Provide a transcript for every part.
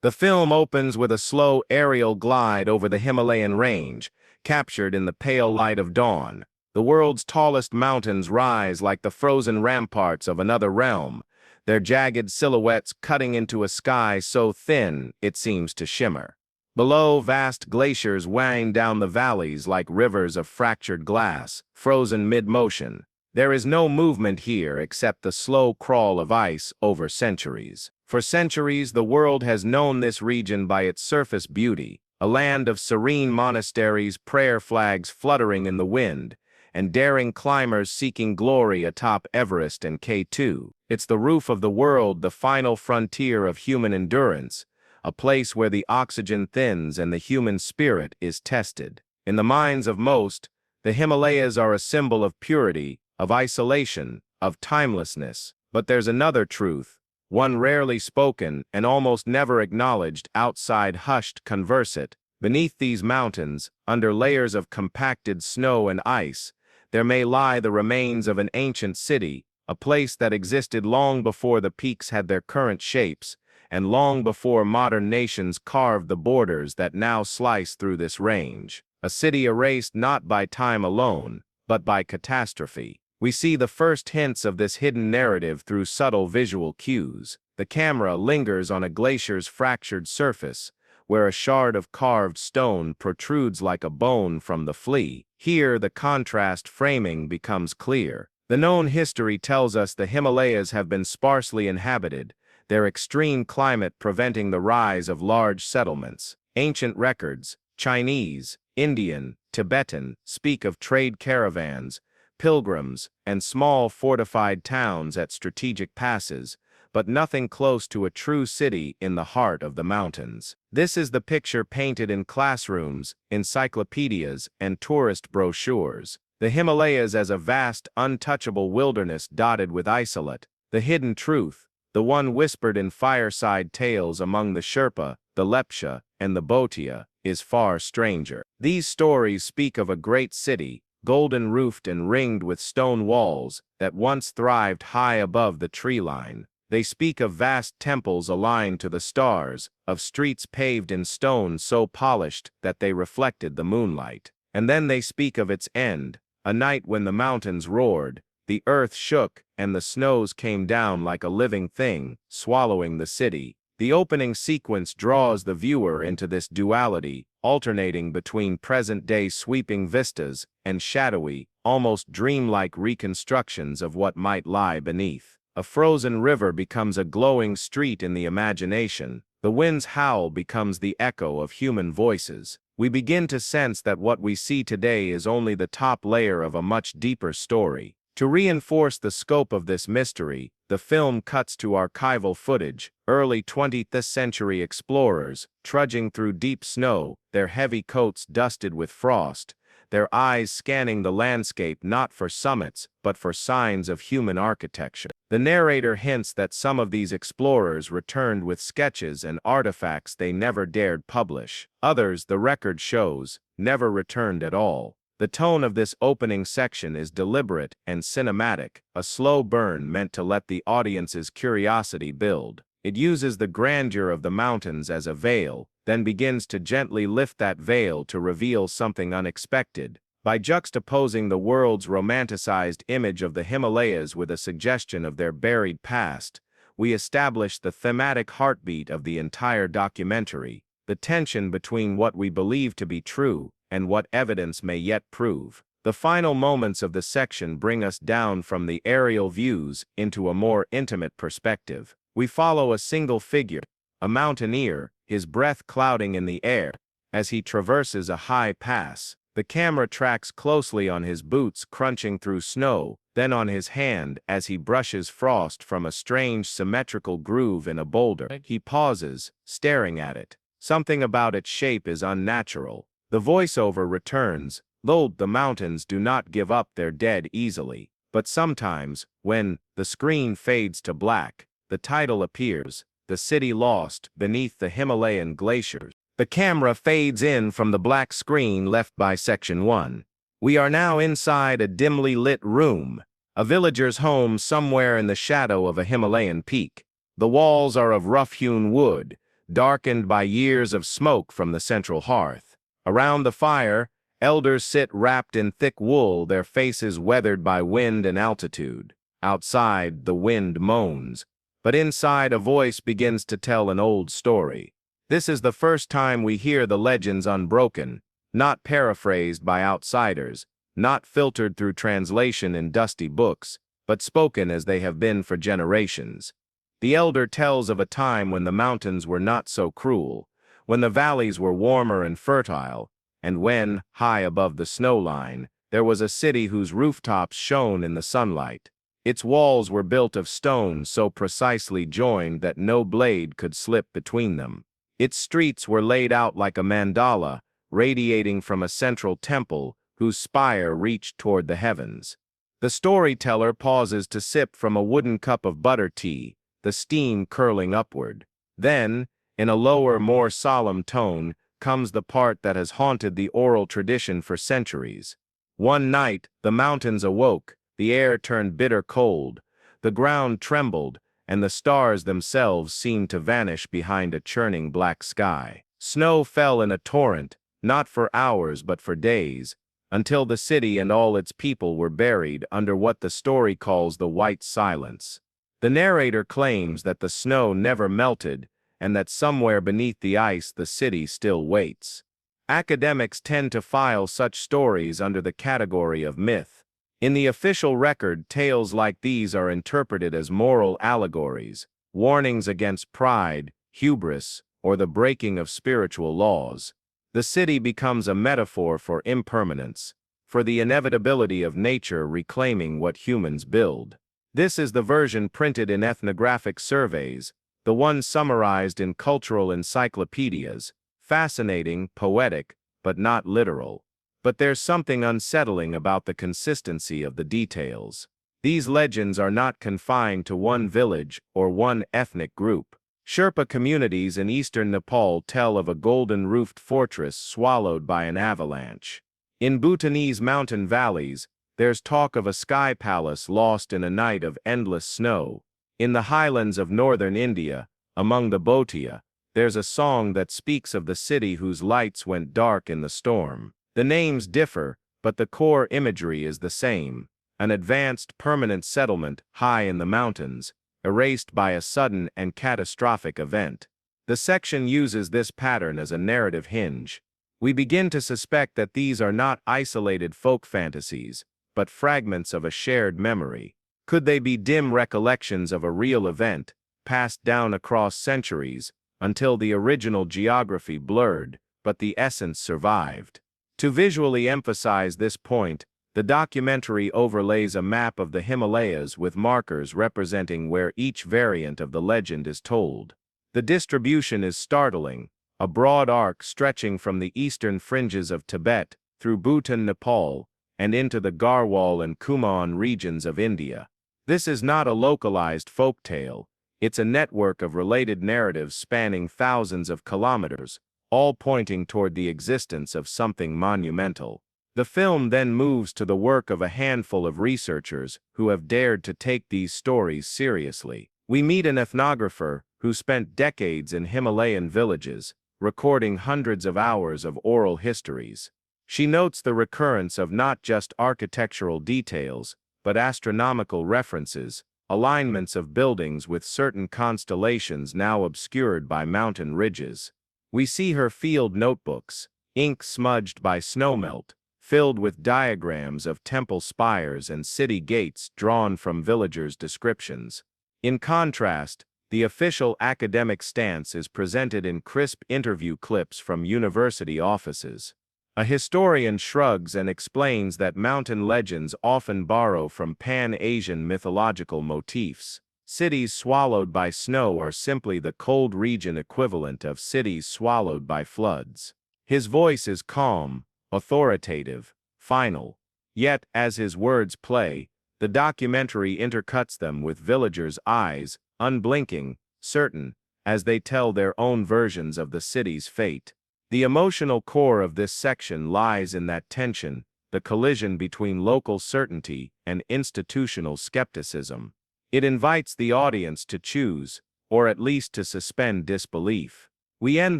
The film opens with a slow aerial glide over the Himalayan range, captured in the pale light of dawn. The world's tallest mountains rise like the frozen ramparts of another realm, their jagged silhouettes cutting into a sky so thin it seems to shimmer. Below, vast glaciers wind down the valleys like rivers of fractured glass, frozen mid-motion. There is no movement here except the slow crawl of ice over centuries. For centuries, the world has known this region by its surface beauty, a land of serene monasteries, prayer flags fluttering in the wind, and daring climbers seeking glory atop Everest and K2. It's the roof of the world, the final frontier of human endurance, a place where the oxygen thins and the human spirit is tested. In the minds of most, the Himalayas are a symbol of purity, of isolation, of timelessness. But there's another truth, one rarely spoken and almost never acknowledged outside hushed conversate. Beneath these mountains, under layers of compacted snow and ice, there may lie the remains of an ancient city, a place that existed long before the peaks had their current shapes, and long before modern nations carved the borders that now slice through this range. A city erased not by time alone, but by catastrophe. We see the first hints of this hidden narrative through subtle visual cues. The camera lingers on a glacier's fractured surface, where a shard of carved stone protrudes like a bone from the flea. Here, the contrast framing becomes clear. The known history tells us the Himalayas have been sparsely inhabited, their extreme climate preventing the rise of large settlements. Ancient records, Chinese, Indian, Tibetan, speak of trade caravans, pilgrims, and small fortified towns at strategic passes, but nothing close to a true city in the heart of the mountains. This is the picture painted in classrooms, encyclopedias, and tourist brochures. The Himalayas as a vast, untouchable wilderness dotted with isolate. The hidden truth, the one whispered in fireside tales among the Sherpa, the Lepcha, and the Bhotia, is far stranger. These stories speak of a great city, golden-roofed and ringed with stone walls, that once thrived high above the tree line. They speak of vast temples aligned to the stars, of streets paved in stone so polished that they reflected the moonlight. And then they speak of its end, a night when the mountains roared, the earth shook, and the snows came down like a living thing, swallowing the city. The opening sequence draws the viewer into this duality, alternating between present-day sweeping vistas and shadowy, almost dreamlike reconstructions of what might lie beneath. A frozen river becomes a glowing street in the imagination. The wind's howl becomes the echo of human voices. We begin to sense that what we see today is only the top layer of a much deeper story. To reinforce the scope of this mystery, the film cuts to archival footage, early 20th century explorers, trudging through deep snow, their heavy coats dusted with frost, their eyes scanning the landscape not for summits, but for signs of human architecture. The narrator hints that some of these explorers returned with sketches and artifacts they never dared publish. Others, the record shows, never returned at all. The tone of this opening section is deliberate and cinematic, a slow burn meant to let the audience's curiosity build. It uses the grandeur of the mountains as a veil, then begins to gently lift that veil to reveal something unexpected. By juxtaposing the world's romanticized image of the Himalayas with a suggestion of their buried past, we establish the thematic heartbeat of the entire documentary, the tension between what we believe to be true and what evidence may yet prove. The final moments of the section bring us down from the aerial views into a more intimate perspective. We follow a single figure, a mountaineer, his breath clouding in the air, as he traverses a high pass. The camera tracks closely on his boots crunching through snow, then on his hand as he brushes frost from a strange symmetrical groove in a boulder. He pauses, staring at it. Something about its shape is unnatural. The voiceover returns, "Though the mountains do not give up their dead easily." But sometimes, when the screen fades to black, the title appears, "The City Lost Beneath the Himalayan Glaciers." The camera fades in from the black screen left by Section 1. We are now inside a dimly lit room, a villager's home somewhere in the shadow of a Himalayan peak. The walls are of rough-hewn wood, darkened by years of smoke from the central hearth. Around the fire, elders sit wrapped in thick wool, their faces weathered by wind and altitude. Outside, the wind moans, but inside a voice begins to tell an old story. This is the first time we hear the legends unbroken, not paraphrased by outsiders, not filtered through translation in dusty books, but spoken as they have been for generations. The elder tells of a time when the mountains were not so cruel, when the valleys were warmer and fertile, and when, high above the snow line, there was a city whose rooftops shone in the sunlight. Its walls were built of stone so precisely joined that no blade could slip between them. Its streets were laid out like a mandala, radiating from a central temple whose spire reached toward the heavens. The storyteller pauses to sip from a wooden cup of butter tea, the steam curling upward. Then, in a lower, more solemn tone, comes the part that has haunted the oral tradition for centuries. One night, the mountains awoke, the air turned bitter cold, the ground trembled, and the stars themselves seemed to vanish behind a churning black sky. Snow fell in a torrent, not for hours but for days, until the city and all its people were buried under what the story calls the white silence. The narrator claims that the snow never melted, and that somewhere beneath the ice the city still waits. Academics tend to file such stories under the category of myth. In the official record, tales like these are interpreted as moral allegories, warnings against pride, hubris, or the breaking of spiritual laws. The city becomes a metaphor for impermanence, for the inevitability of nature reclaiming what humans build. This is the version printed in ethnographic surveys, the one summarized in cultural encyclopedias, fascinating, poetic, but not literal. But there's something unsettling about the consistency of the details. These legends are not confined to one village or one ethnic group. Sherpa communities in eastern Nepal tell of a golden-roofed fortress swallowed by an avalanche. In Bhutanese mountain valleys, there's talk of a sky palace lost in a night of endless snow. In the highlands of northern India, among the Bhotia, there's a song that speaks of the city whose lights went dark in the storm. The names differ, but the core imagery is the same: an advanced permanent settlement high in the mountains, erased by a sudden and catastrophic event. The section uses this pattern as a narrative hinge. We begin to suspect that these are not isolated folk fantasies, but fragments of a shared memory. Could they be dim recollections of a real event, passed down across centuries, until the original geography blurred, but the essence survived? To visually emphasize this point, the documentary overlays a map of the Himalayas with markers representing where each variant of the legend is told. The distribution is startling, a broad arc stretching from the eastern fringes of Tibet, through Bhutan, Nepal, and into the Garhwal and Kumaon regions of India. This is not a localized folktale, it's a network of related narratives spanning thousands of kilometers, all pointing toward the existence of something monumental. The film then moves to the work of a handful of researchers who have dared to take these stories seriously. We meet an ethnographer who spent decades in Himalayan villages, recording hundreds of hours of oral histories. She notes the recurrence of not just architectural details, but astronomical references, alignments of buildings with certain constellations now obscured by mountain ridges. We see her field notebooks, ink smudged by snowmelt, filled with diagrams of temple spires and city gates drawn from villagers' descriptions. In contrast, the official academic stance is presented in crisp interview clips from university offices. A historian shrugs and explains that mountain legends often borrow from Pan-Asian mythological motifs. Cities swallowed by snow are simply the cold region equivalent of cities swallowed by floods. His voice is calm, authoritative, final. Yet, as his words play, the documentary intercuts them with villagers' eyes, unblinking, certain, as they tell their own versions of the city's fate. The emotional core of this section lies in that tension, the collision between local certainty and institutional skepticism. It invites the audience to choose, or at least to suspend disbelief. We end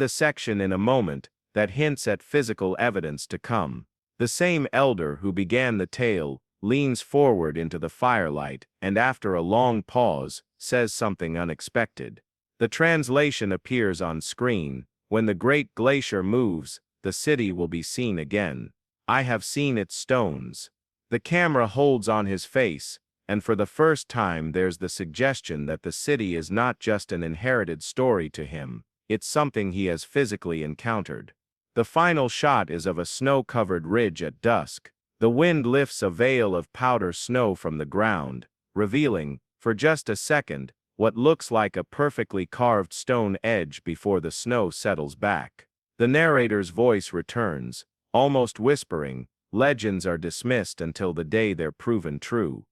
the section in a moment that hints at physical evidence to come. The same elder who began the tale leans forward into the firelight and after a long pause, says something unexpected. The translation appears on screen. When the great glacier moves, the city will be seen again. I have seen its stones. The camera holds on his face, and for the first time there's the suggestion that the city is not just an inherited story to him, it's something he has physically encountered. The final shot is of a snow-covered ridge at dusk. The wind lifts a veil of powder snow from the ground, revealing, for just a second, what looks like a perfectly carved stone edge before the snow settles back. The narrator's voice returns, almost whispering, "Legends are dismissed until the day they're proven true."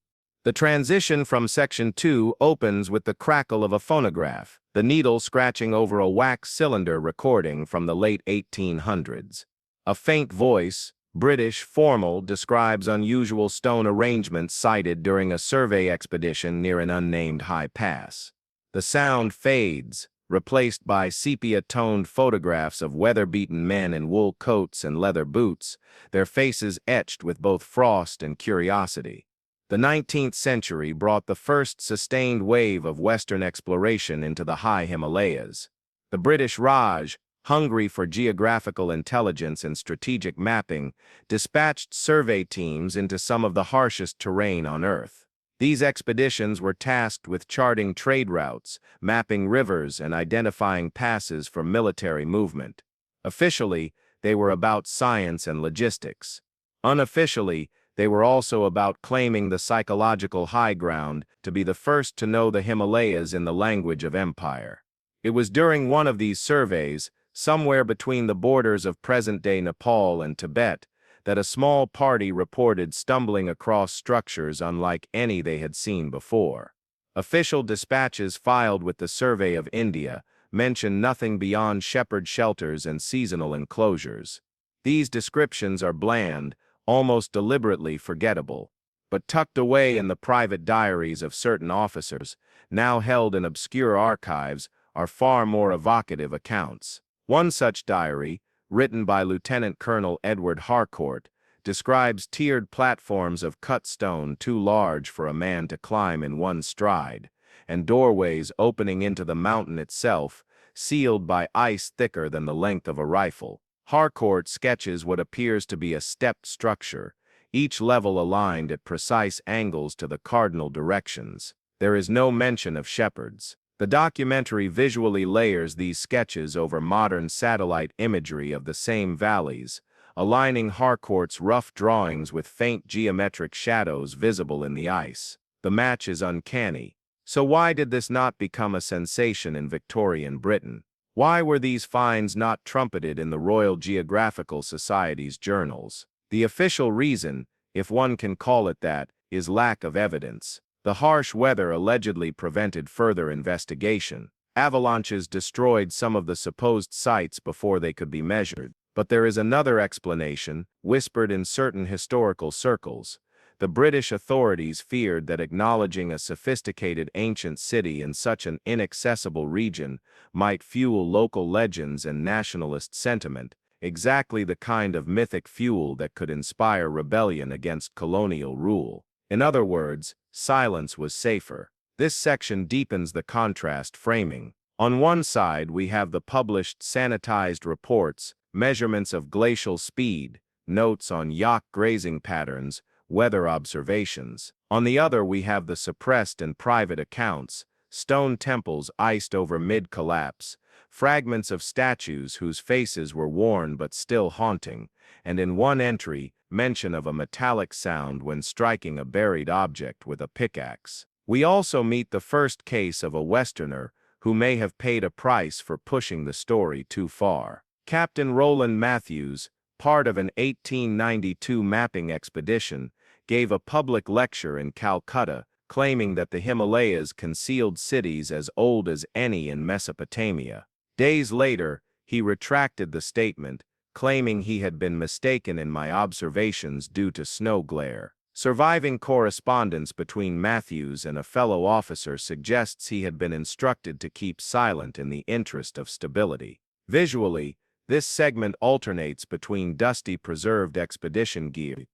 The transition from section 2 opens with the crackle of a phonograph, the needle scratching over a wax cylinder recording from the late 1800s. A faint voice, British, formal, describes unusual stone arrangements sighted during a survey expedition near an unnamed high pass. The sound fades, replaced by sepia-toned photographs of weather-beaten men in wool coats and leather boots, their faces etched with both frost and curiosity. The 19th century brought the first sustained wave of Western exploration into the high Himalayas. The British Raj, hungry for geographical intelligence and strategic mapping, dispatched survey teams into some of the harshest terrain on Earth. These expeditions were tasked with charting trade routes, mapping rivers, and identifying passes for military movement. Officially, they were about science and logistics. Unofficially, they were also about claiming the psychological high ground to be the first to know the Himalayas in the language of empire. It was during one of these surveys, somewhere between the borders of present-day Nepal and Tibet, that a small party reported stumbling across structures unlike any they had seen before. Official dispatches filed with the Survey of India mention nothing beyond shepherd shelters and seasonal enclosures. These descriptions are bland, almost deliberately forgettable, but tucked away in the private diaries of certain officers, now held in obscure archives, are far more evocative accounts. One such diary, written by Lieutenant Colonel Edward Harcourt, describes tiered platforms of cut stone too large for a man to climb in one stride, and doorways opening into the mountain itself, sealed by ice thicker than the length of a rifle. Harcourt sketches what appears to be a stepped structure, each level aligned at precise angles to the cardinal directions. There is no mention of shepherds. The documentary visually layers these sketches over modern satellite imagery of the same valleys, aligning Harcourt's rough drawings with faint geometric shadows visible in the ice. The match is uncanny. So why did this not become a sensation in Victorian Britain? Why were these finds not trumpeted in the Royal Geographical Society's journals? The official reason, if one can call it that, is lack of evidence. The harsh weather allegedly prevented further investigation. Avalanches destroyed some of the supposed sites before they could be measured. But there is another explanation, whispered in certain historical circles. The British authorities feared that acknowledging a sophisticated ancient city in such an inaccessible region might fuel local legends and nationalist sentiment, exactly the kind of mythic fuel that could inspire rebellion against colonial rule. In other words, silence was safer. This section deepens the contrast framing. On one side we have the published sanitized reports, measurements of glacial speed, notes on yak grazing patterns, weather observations. On the other we have the suppressed and private accounts, stone temples iced over mid-collapse, fragments of statues whose faces were worn but still haunting, and in one entry, mention of a metallic sound when striking a buried object with a pickaxe. We also meet the first case of a Westerner who may have paid a price for pushing the story too far. Captain Roland Matthews, part of an 1892 mapping expedition, gave a public lecture in Calcutta claiming that the Himalayas concealed cities as old as any in Mesopotamia. Days later, he retracted the statement, claiming he had been mistaken in my observations due to snow glare. Surviving correspondence between Matthews and a fellow officer suggests he had been instructed to keep silent in the interest of stability. Visually, this segment alternates between dusty preserved expedition gear,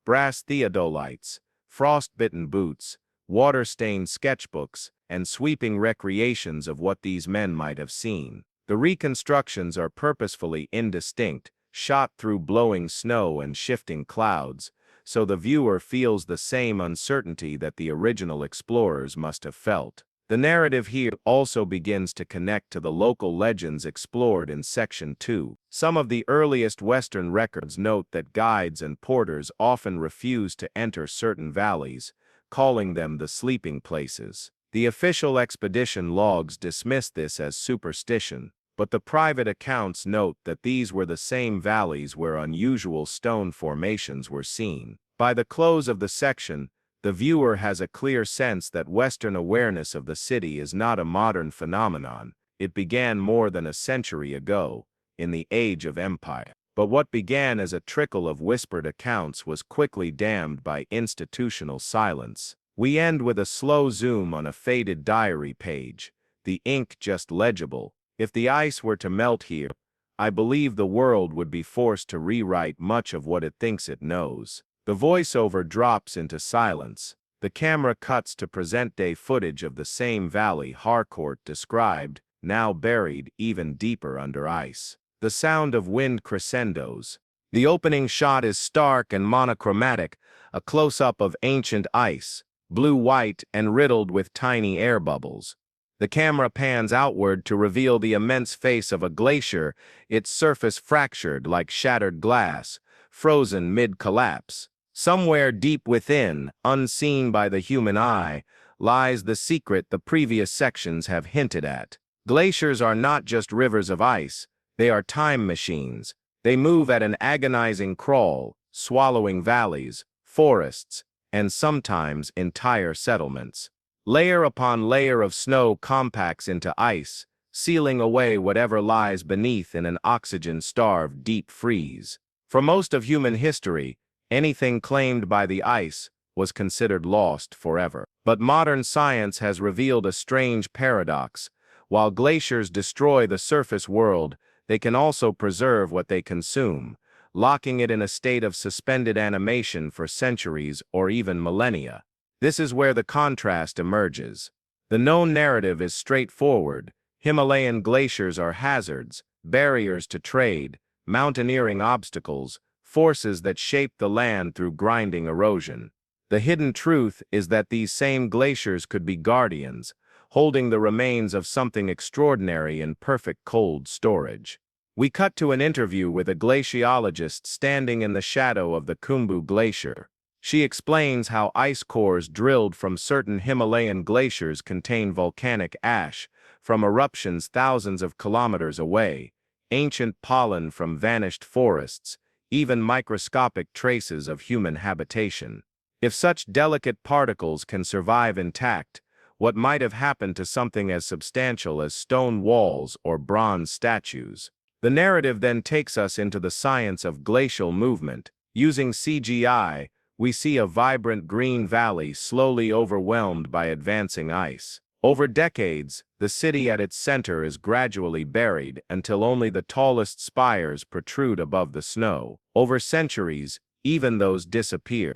brass theodolites, frost-bitten boots, water-stained sketchbooks, and sweeping recreations of what these men might have seen. The reconstructions are purposefully indistinct, shot through blowing snow and shifting clouds, so the viewer feels the same uncertainty that the original explorers must have felt. The narrative here also begins to connect to the local legends explored in Section 2. Some of the earliest Western records note that guides and porters often refused to enter certain valleys, calling them the sleeping places. The official expedition logs dismiss this as superstition, but the private accounts note that these were the same valleys where unusual stone formations were seen. By the close of the section, the viewer has a clear sense that Western awareness of the city is not a modern phenomenon. It began more than a century ago, in the Age of Empire. But what began as a trickle of whispered accounts was quickly dammed by institutional silence. We end with a slow zoom on a faded diary page, the ink just legible. If the ice were to melt here, I believe the world would be forced to rewrite much of what it thinks it knows. The voiceover drops into silence. The camera cuts to present-day footage of the same valley Harcourt described, now buried even deeper under ice. The sound of wind crescendos. The opening shot is stark and monochromatic, a close-up of ancient ice, blue-white and riddled with tiny air bubbles. The camera pans outward to reveal the immense face of a glacier, its surface fractured like shattered glass, frozen mid-collapse. Somewhere deep within, unseen by the human eye, lies the secret the previous sections have hinted at. Glaciers are not just rivers of ice, they are time machines. They move at an agonizing crawl, swallowing valleys, forests, and sometimes entire settlements. Layer upon layer of snow compacts into ice, sealing away whatever lies beneath in an oxygen-starved deep freeze. For most of human history, anything claimed by the ice was considered lost forever. But modern science has revealed a strange paradox. While glaciers destroy the surface world, they can also preserve what they consume, locking it in a state of suspended animation for centuries or even millennia. This is where the contrast emerges. The known narrative is straightforward. Himalayan glaciers are hazards, barriers to trade, mountaineering obstacles, forces that shape the land through grinding erosion. The hidden truth is that these same glaciers could be guardians, holding the remains of something extraordinary in perfect cold storage. We cut to an interview with a glaciologist standing in the shadow of the Khumbu Glacier. She explains how ice cores drilled from certain Himalayan glaciers contain volcanic ash from eruptions thousands of kilometers away, ancient pollen from vanished forests, even microscopic traces of human habitation. If such delicate particles can survive intact, what might have happened to something as substantial as stone walls or bronze statues? The narrative then takes us into the science of glacial movement. Using CGI, we see a vibrant green valley slowly overwhelmed by advancing ice. Over decades, the city at its center is gradually buried until only the tallest spires protrude above the snow. Over centuries, even those disappear.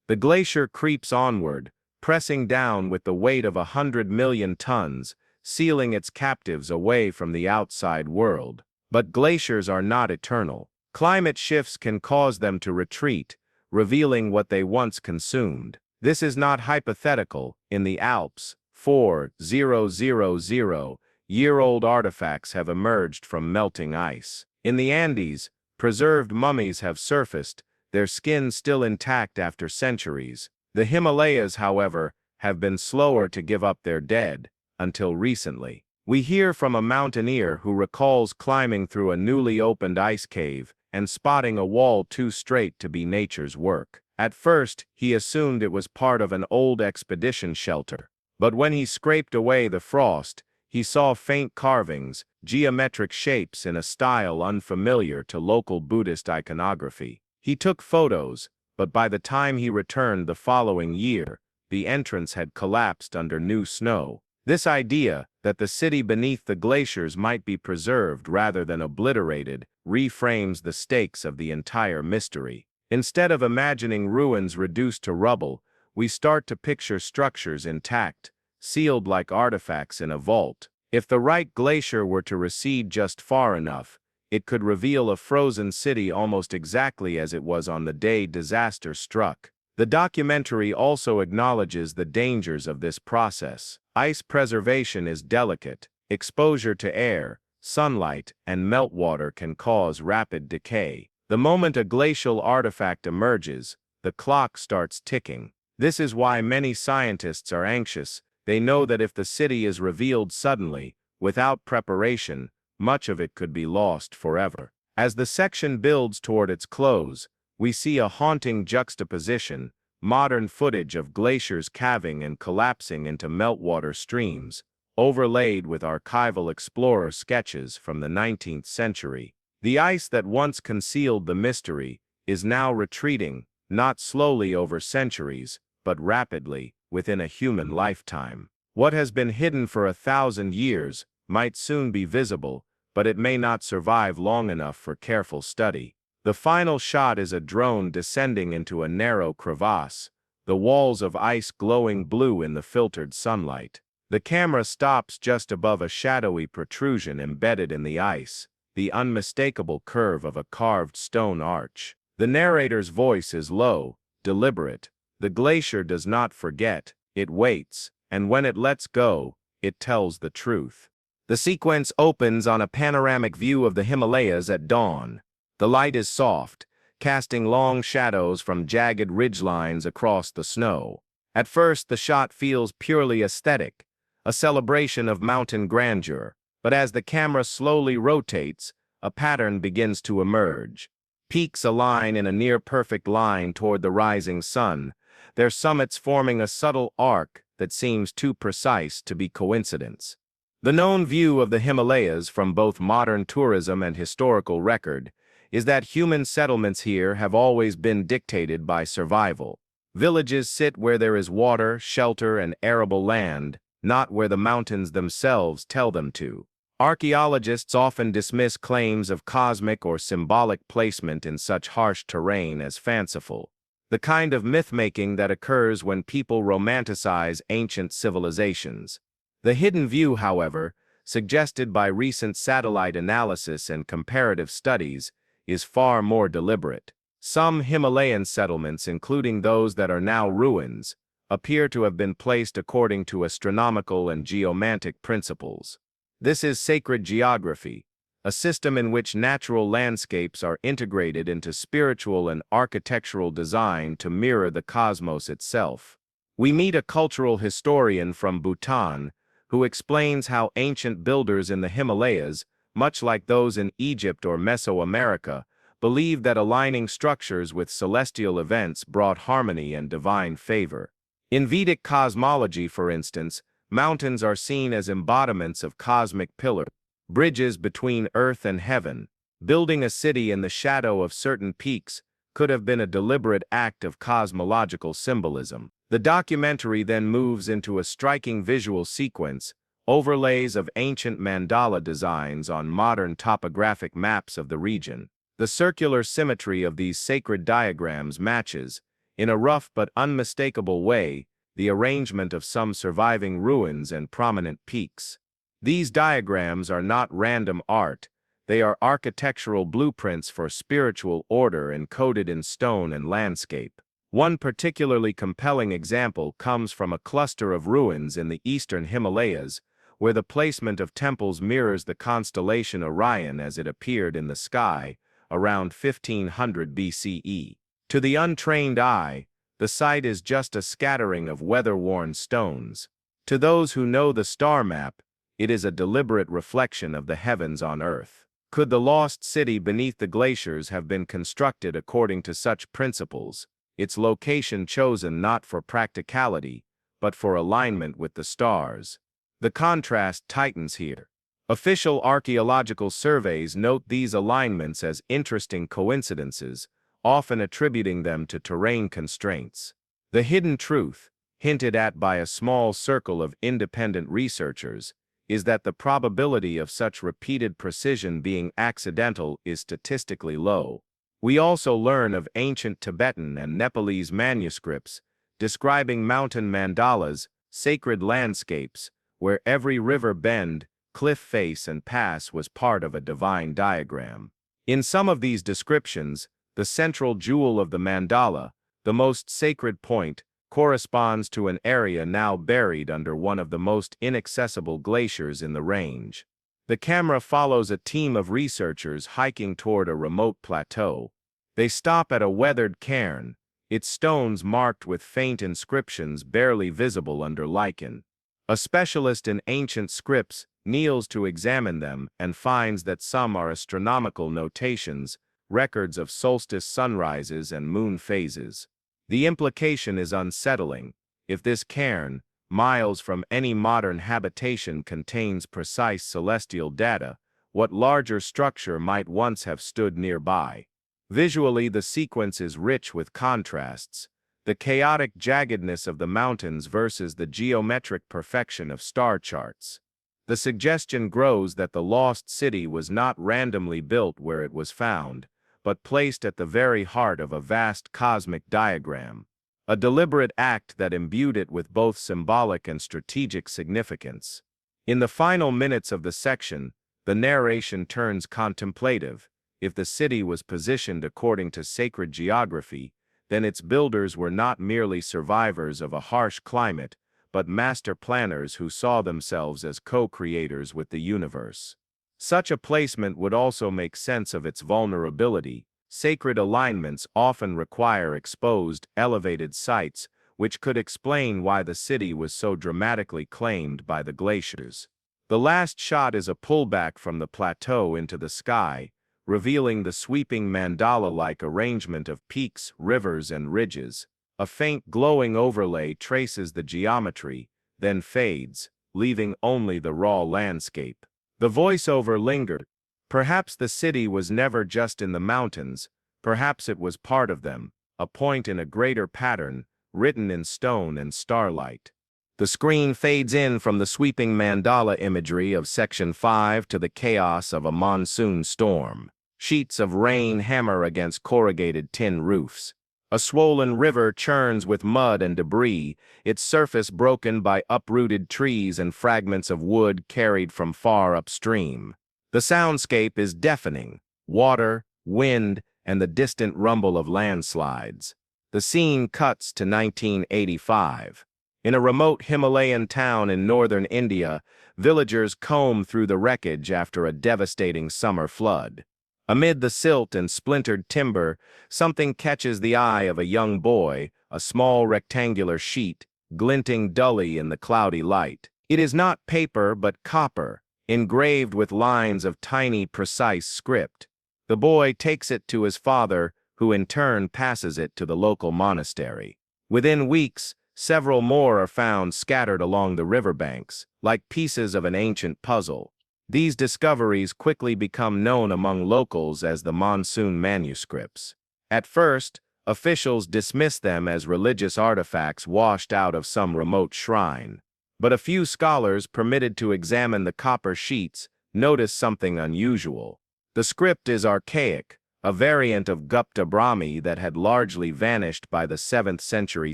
The glacier creeps onward, pressing down with the weight of 100 million tons, sealing its captives away from the outside world. But glaciers are not eternal. Climate shifts can cause them to retreat, revealing what they once consumed. This is not hypothetical. In the Alps, 4,000-year-old artifacts have emerged from melting ice. In the Andes, preserved mummies have surfaced, their skin still intact after centuries. The Himalayas, however, have been slower to give up their dead, until recently. We hear from a mountaineer who recalls climbing through a newly opened ice cave and spotting a wall too straight to be nature's work. At first, he assumed it was part of an old expedition shelter. But when he scraped away the frost, he saw faint carvings, geometric shapes in a style unfamiliar to local Buddhist iconography. He took photos, but by the time he returned the following year, the entrance had collapsed under new snow. This idea that the city beneath the glaciers might be preserved rather than obliterated reframes the stakes of the entire mystery. Instead of imagining ruins reduced to rubble, we start to picture structures intact, sealed like artifacts in a vault. If the right glacier were to recede just far enough, it could reveal a frozen city almost exactly as it was on the day disaster struck. The documentary also acknowledges the dangers of this process. Ice preservation is delicate. Exposure to air, sunlight, and meltwater can cause rapid decay. The moment a glacial artifact emerges, the clock starts ticking. This is why many scientists are anxious. They know that if the city is revealed suddenly, without preparation, much of it could be lost forever. As the section builds toward its close, we see a haunting juxtaposition, modern footage of glaciers calving and collapsing into meltwater streams, overlaid with archival explorer sketches from the 19th century. The ice that once concealed the mystery is now retreating, not slowly over centuries, but rapidly, within a human lifetime. What has been hidden for 1,000 years might soon be visible, but it may not survive long enough for careful study. The final shot is a drone descending into a narrow crevasse, the walls of ice glowing blue in the filtered sunlight. The camera stops just above a shadowy protrusion embedded in the ice, the unmistakable curve of a carved stone arch. The narrator's voice is low, deliberate. The glacier does not forget, it waits, and when it lets go, it tells the truth. The sequence opens on a panoramic view of the Himalayas at dawn. The light is soft, casting long shadows from jagged ridgelines across the snow. At first, the shot feels purely aesthetic, a celebration of mountain grandeur, but as the camera slowly rotates, a pattern begins to emerge. Peaks align in a near-perfect line toward the rising sun, their summits forming a subtle arc that seems too precise to be coincidence. The known view of the Himalayas from both modern tourism and historical record is that human settlements here have always been dictated by survival. Villages sit where there is water, shelter, and arable land, not where the mountains themselves tell them to. Archaeologists often dismiss claims of cosmic or symbolic placement in such harsh terrain as fanciful, the kind of myth-making that occurs when people romanticize ancient civilizations. The hidden view, however, suggested by recent satellite analysis and comparative studies, is far more deliberate. Some Himalayan settlements, including those that are now ruins, appear to have been placed according to astronomical and geomantic principles. This is sacred geography, a system in which natural landscapes are integrated into spiritual and architectural design to mirror the cosmos itself. We meet a cultural historian from Bhutan who explains how ancient builders in the Himalayas, much like those in Egypt or Mesoamerica, believed that aligning structures with celestial events brought harmony and divine favor. In Vedic cosmology, for instance, mountains are seen as embodiments of cosmic pillars, bridges between earth and heaven. Building a city in the shadow of certain peaks could have been a deliberate act of cosmological symbolism. The documentary then moves into a striking visual sequence, overlays of ancient mandala designs on modern topographic maps of the region. The circular symmetry of these sacred diagrams matches, in a rough but unmistakable way, the arrangement of some surviving ruins and prominent peaks. These diagrams are not random art, they are architectural blueprints for spiritual order encoded in stone and landscape. One particularly compelling example comes from a cluster of ruins in the eastern Himalayas, where the placement of temples mirrors the constellation Orion as it appeared in the sky around 1500 BCE. To the untrained eye, the site is just a scattering of weather-worn stones. To those who know the star map, it is a deliberate reflection of the heavens on Earth. Could the lost city beneath the glaciers have been constructed according to such principles, its location chosen not for practicality, but for alignment with the stars? The contrast tightens here. Official archaeological surveys note these alignments as interesting coincidences, often attributing them to terrain constraints. The hidden truth, hinted at by a small circle of independent researchers, is that the probability of such repeated precision being accidental is statistically low. We also learn of ancient Tibetan and Nepalese manuscripts describing mountain mandalas, sacred landscapes, where every river bend, cliff face, and pass was part of a divine diagram. In some of these descriptions, the central jewel of the mandala, the most sacred point, corresponds to an area now buried under one of the most inaccessible glaciers in the range. The camera follows a team of researchers hiking toward a remote plateau. They stop at a weathered cairn, its stones marked with faint inscriptions barely visible under lichen. A specialist in ancient scripts kneels to examine them and finds that some are astronomical notations, records of solstice sunrises and moon phases. The implication is unsettling. If this cairn, miles from any modern habitation, contains precise celestial data, what larger structure might once have stood nearby? Visually, the sequence is rich with contrasts, the chaotic jaggedness of the mountains versus the geometric perfection of star charts. The suggestion grows that the lost city was not randomly built where it was found, but placed at the very heart of a vast cosmic diagram, a deliberate act that imbued it with both symbolic and strategic significance. In the final minutes of the section, the narration turns contemplative. If the city was positioned according to sacred geography, then its builders were not merely survivors of a harsh climate, but master planners who saw themselves as co-creators with the universe. Such a placement would also make sense of its vulnerability. Sacred alignments often require exposed, elevated sites, which could explain why the city was so dramatically claimed by the glaciers. The last shot is a pullback from the plateau into the sky, revealing the sweeping mandala-like arrangement of peaks, rivers, and ridges. A faint glowing overlay traces the geometry, then fades, leaving only the raw landscape. The voiceover lingered. Perhaps the city was never just in the mountains, perhaps it was part of them, a point in a greater pattern, written in stone and starlight. The screen fades in from the sweeping mandala imagery of Section 5 to the chaos of a monsoon storm. Sheets of rain hammer against corrugated tin roofs. A swollen river churns with mud and debris, its surface broken by uprooted trees and fragments of wood carried from far upstream. The soundscape is deafening: water, wind, and the distant rumble of landslides. The scene cuts to 1985. In a remote Himalayan town in northern India, villagers comb through the wreckage after a devastating summer flood. Amid the silt and splintered timber, something catches the eye of a young boy, a small rectangular sheet, glinting dully in the cloudy light. It is not paper but copper, engraved with lines of tiny, precise script. The boy takes it to his father, who in turn passes it to the local monastery. Within weeks, several more are found scattered along the riverbanks, like pieces of an ancient puzzle. These discoveries quickly become known among locals as the monsoon manuscripts. At first, officials dismiss them as religious artifacts washed out of some remote shrine. But a few scholars permitted to examine the copper sheets notice something unusual. The script is archaic, a variant of Gupta Brahmi that had largely vanished by the 7th century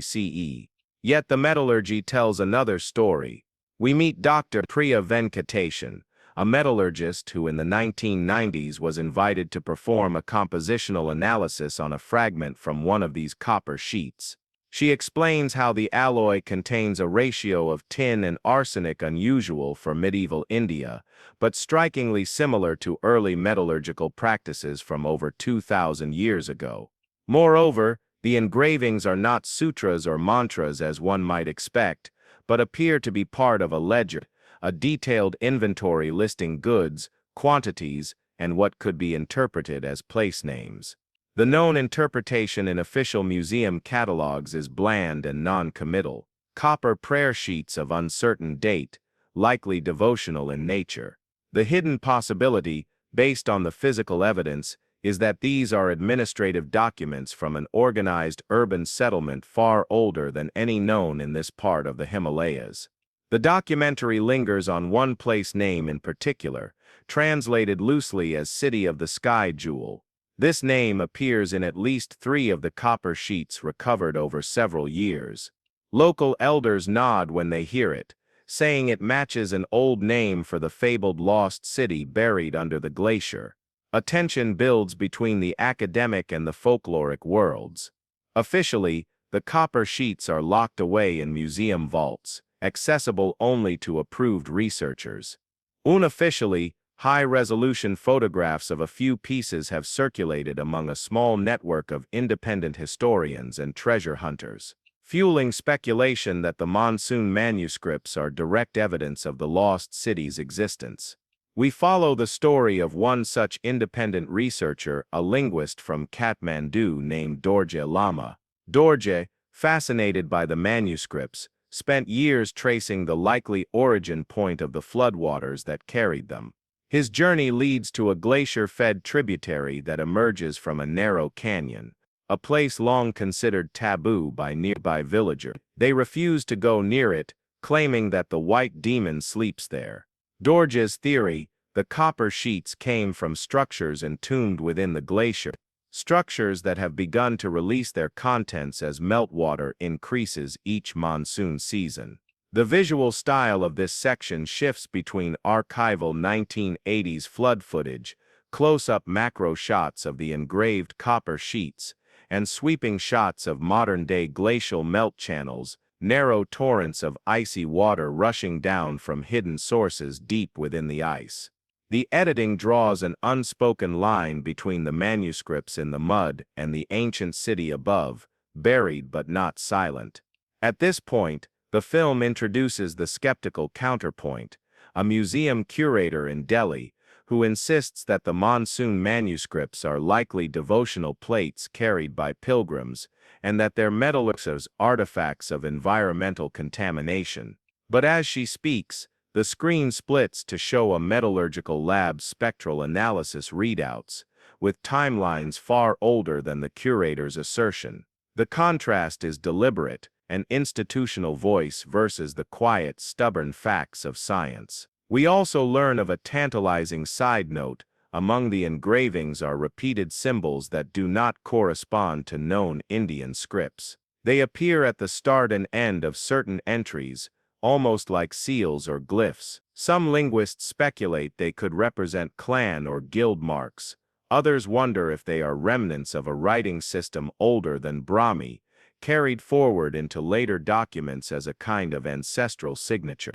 CE. Yet the metallurgy tells another story. We meet Dr. Priya Venkatesan, a metallurgist who in the 1990s was invited to perform a compositional analysis on a fragment from one of these copper sheets. She explains how the alloy contains a ratio of tin and arsenic unusual for medieval India, but strikingly similar to early metallurgical practices from over 2,000 years ago. Moreover, the engravings are not sutras or mantras as one might expect, but appear to be part of a ledger, a detailed inventory listing goods, quantities, and what could be interpreted as place names. The known interpretation in official museum catalogs is bland and non-committal. Copper prayer sheets of uncertain date, likely devotional in nature. The hidden possibility, based on the physical evidence, is that these are administrative documents from an organized urban settlement far older than any known in this part of the Himalayas. The documentary lingers on one place name in particular, translated loosely as City of the Sky Jewel. This name appears in at least 3 of the copper sheets recovered over several years. Local elders nod when they hear it, saying it matches an old name for the fabled lost city buried under the glacier. A tension builds between the academic and the folkloric worlds. Officially, the copper sheets are locked away in museum vaults, accessible only to approved researchers. Unofficially, high-resolution photographs of a few pieces have circulated among a small network of independent historians and treasure hunters, fueling speculation that the monsoon manuscripts are direct evidence of the lost city's existence. We follow the story of one such independent researcher, a linguist from Kathmandu named Dorje Lama. Dorje, fascinated by the manuscripts, spent years tracing the likely origin point of the floodwaters that carried them. His journey leads to a glacier-fed tributary that emerges from a narrow canyon, a place long considered taboo by nearby villagers. They refuse to go near it, claiming that the white demon sleeps there. Dorje's theory: the copper sheets came from structures entombed within the glacier, structures that have begun to release their contents as meltwater increases each monsoon season. The visual style of this section shifts between archival 1980s flood footage, close-up macro shots of the engraved copper sheets, and sweeping shots of modern-day glacial melt channels, narrow torrents of icy water rushing down from hidden sources deep within the ice. The editing draws an unspoken line between the manuscripts in the mud and the ancient city above, buried but not silent. At this point, the film introduces the skeptical counterpoint, a museum curator in Delhi, who insists that the monsoon manuscripts are likely devotional plates carried by pilgrims, and that their metallurgical artifacts of environmental contamination. But as she speaks, the screen splits to show a metallurgical lab's spectral analysis readouts, with timelines far older than the curator's assertion. The contrast is deliberate, an institutional voice versus the quiet, stubborn facts of science. We also learn of a tantalizing side note: among the engravings are repeated symbols that do not correspond to known Indian scripts. They appear at the start and end of certain entries, almost like seals or glyphs. Some linguists speculate they could represent clan or guild marks. Others wonder if they are remnants of a writing system older than Brahmi, carried forward into later documents as a kind of ancestral signature.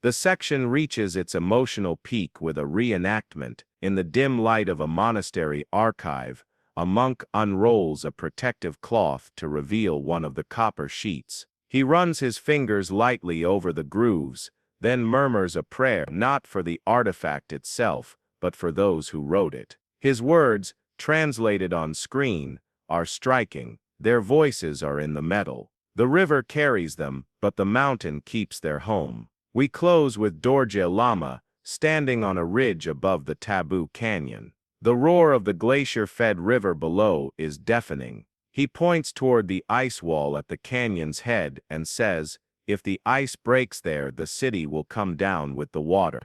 The section reaches its emotional peak with a reenactment. In the dim light of a monastery archive, a monk unrolls a protective cloth to reveal one of the copper sheets. He runs his fingers lightly over the grooves, then murmurs a prayer, not for the artifact itself, but for those who wrote it. His words, translated on screen, are striking. Their voices are in the metal. The river carries them, but the mountain keeps their home. We close with Dorje Lama, standing on a ridge above the taboo canyon. The roar of the glacier-fed river below is deafening. He points toward the ice wall at the canyon's head and says, "If the ice breaks there, the city will come down with the water."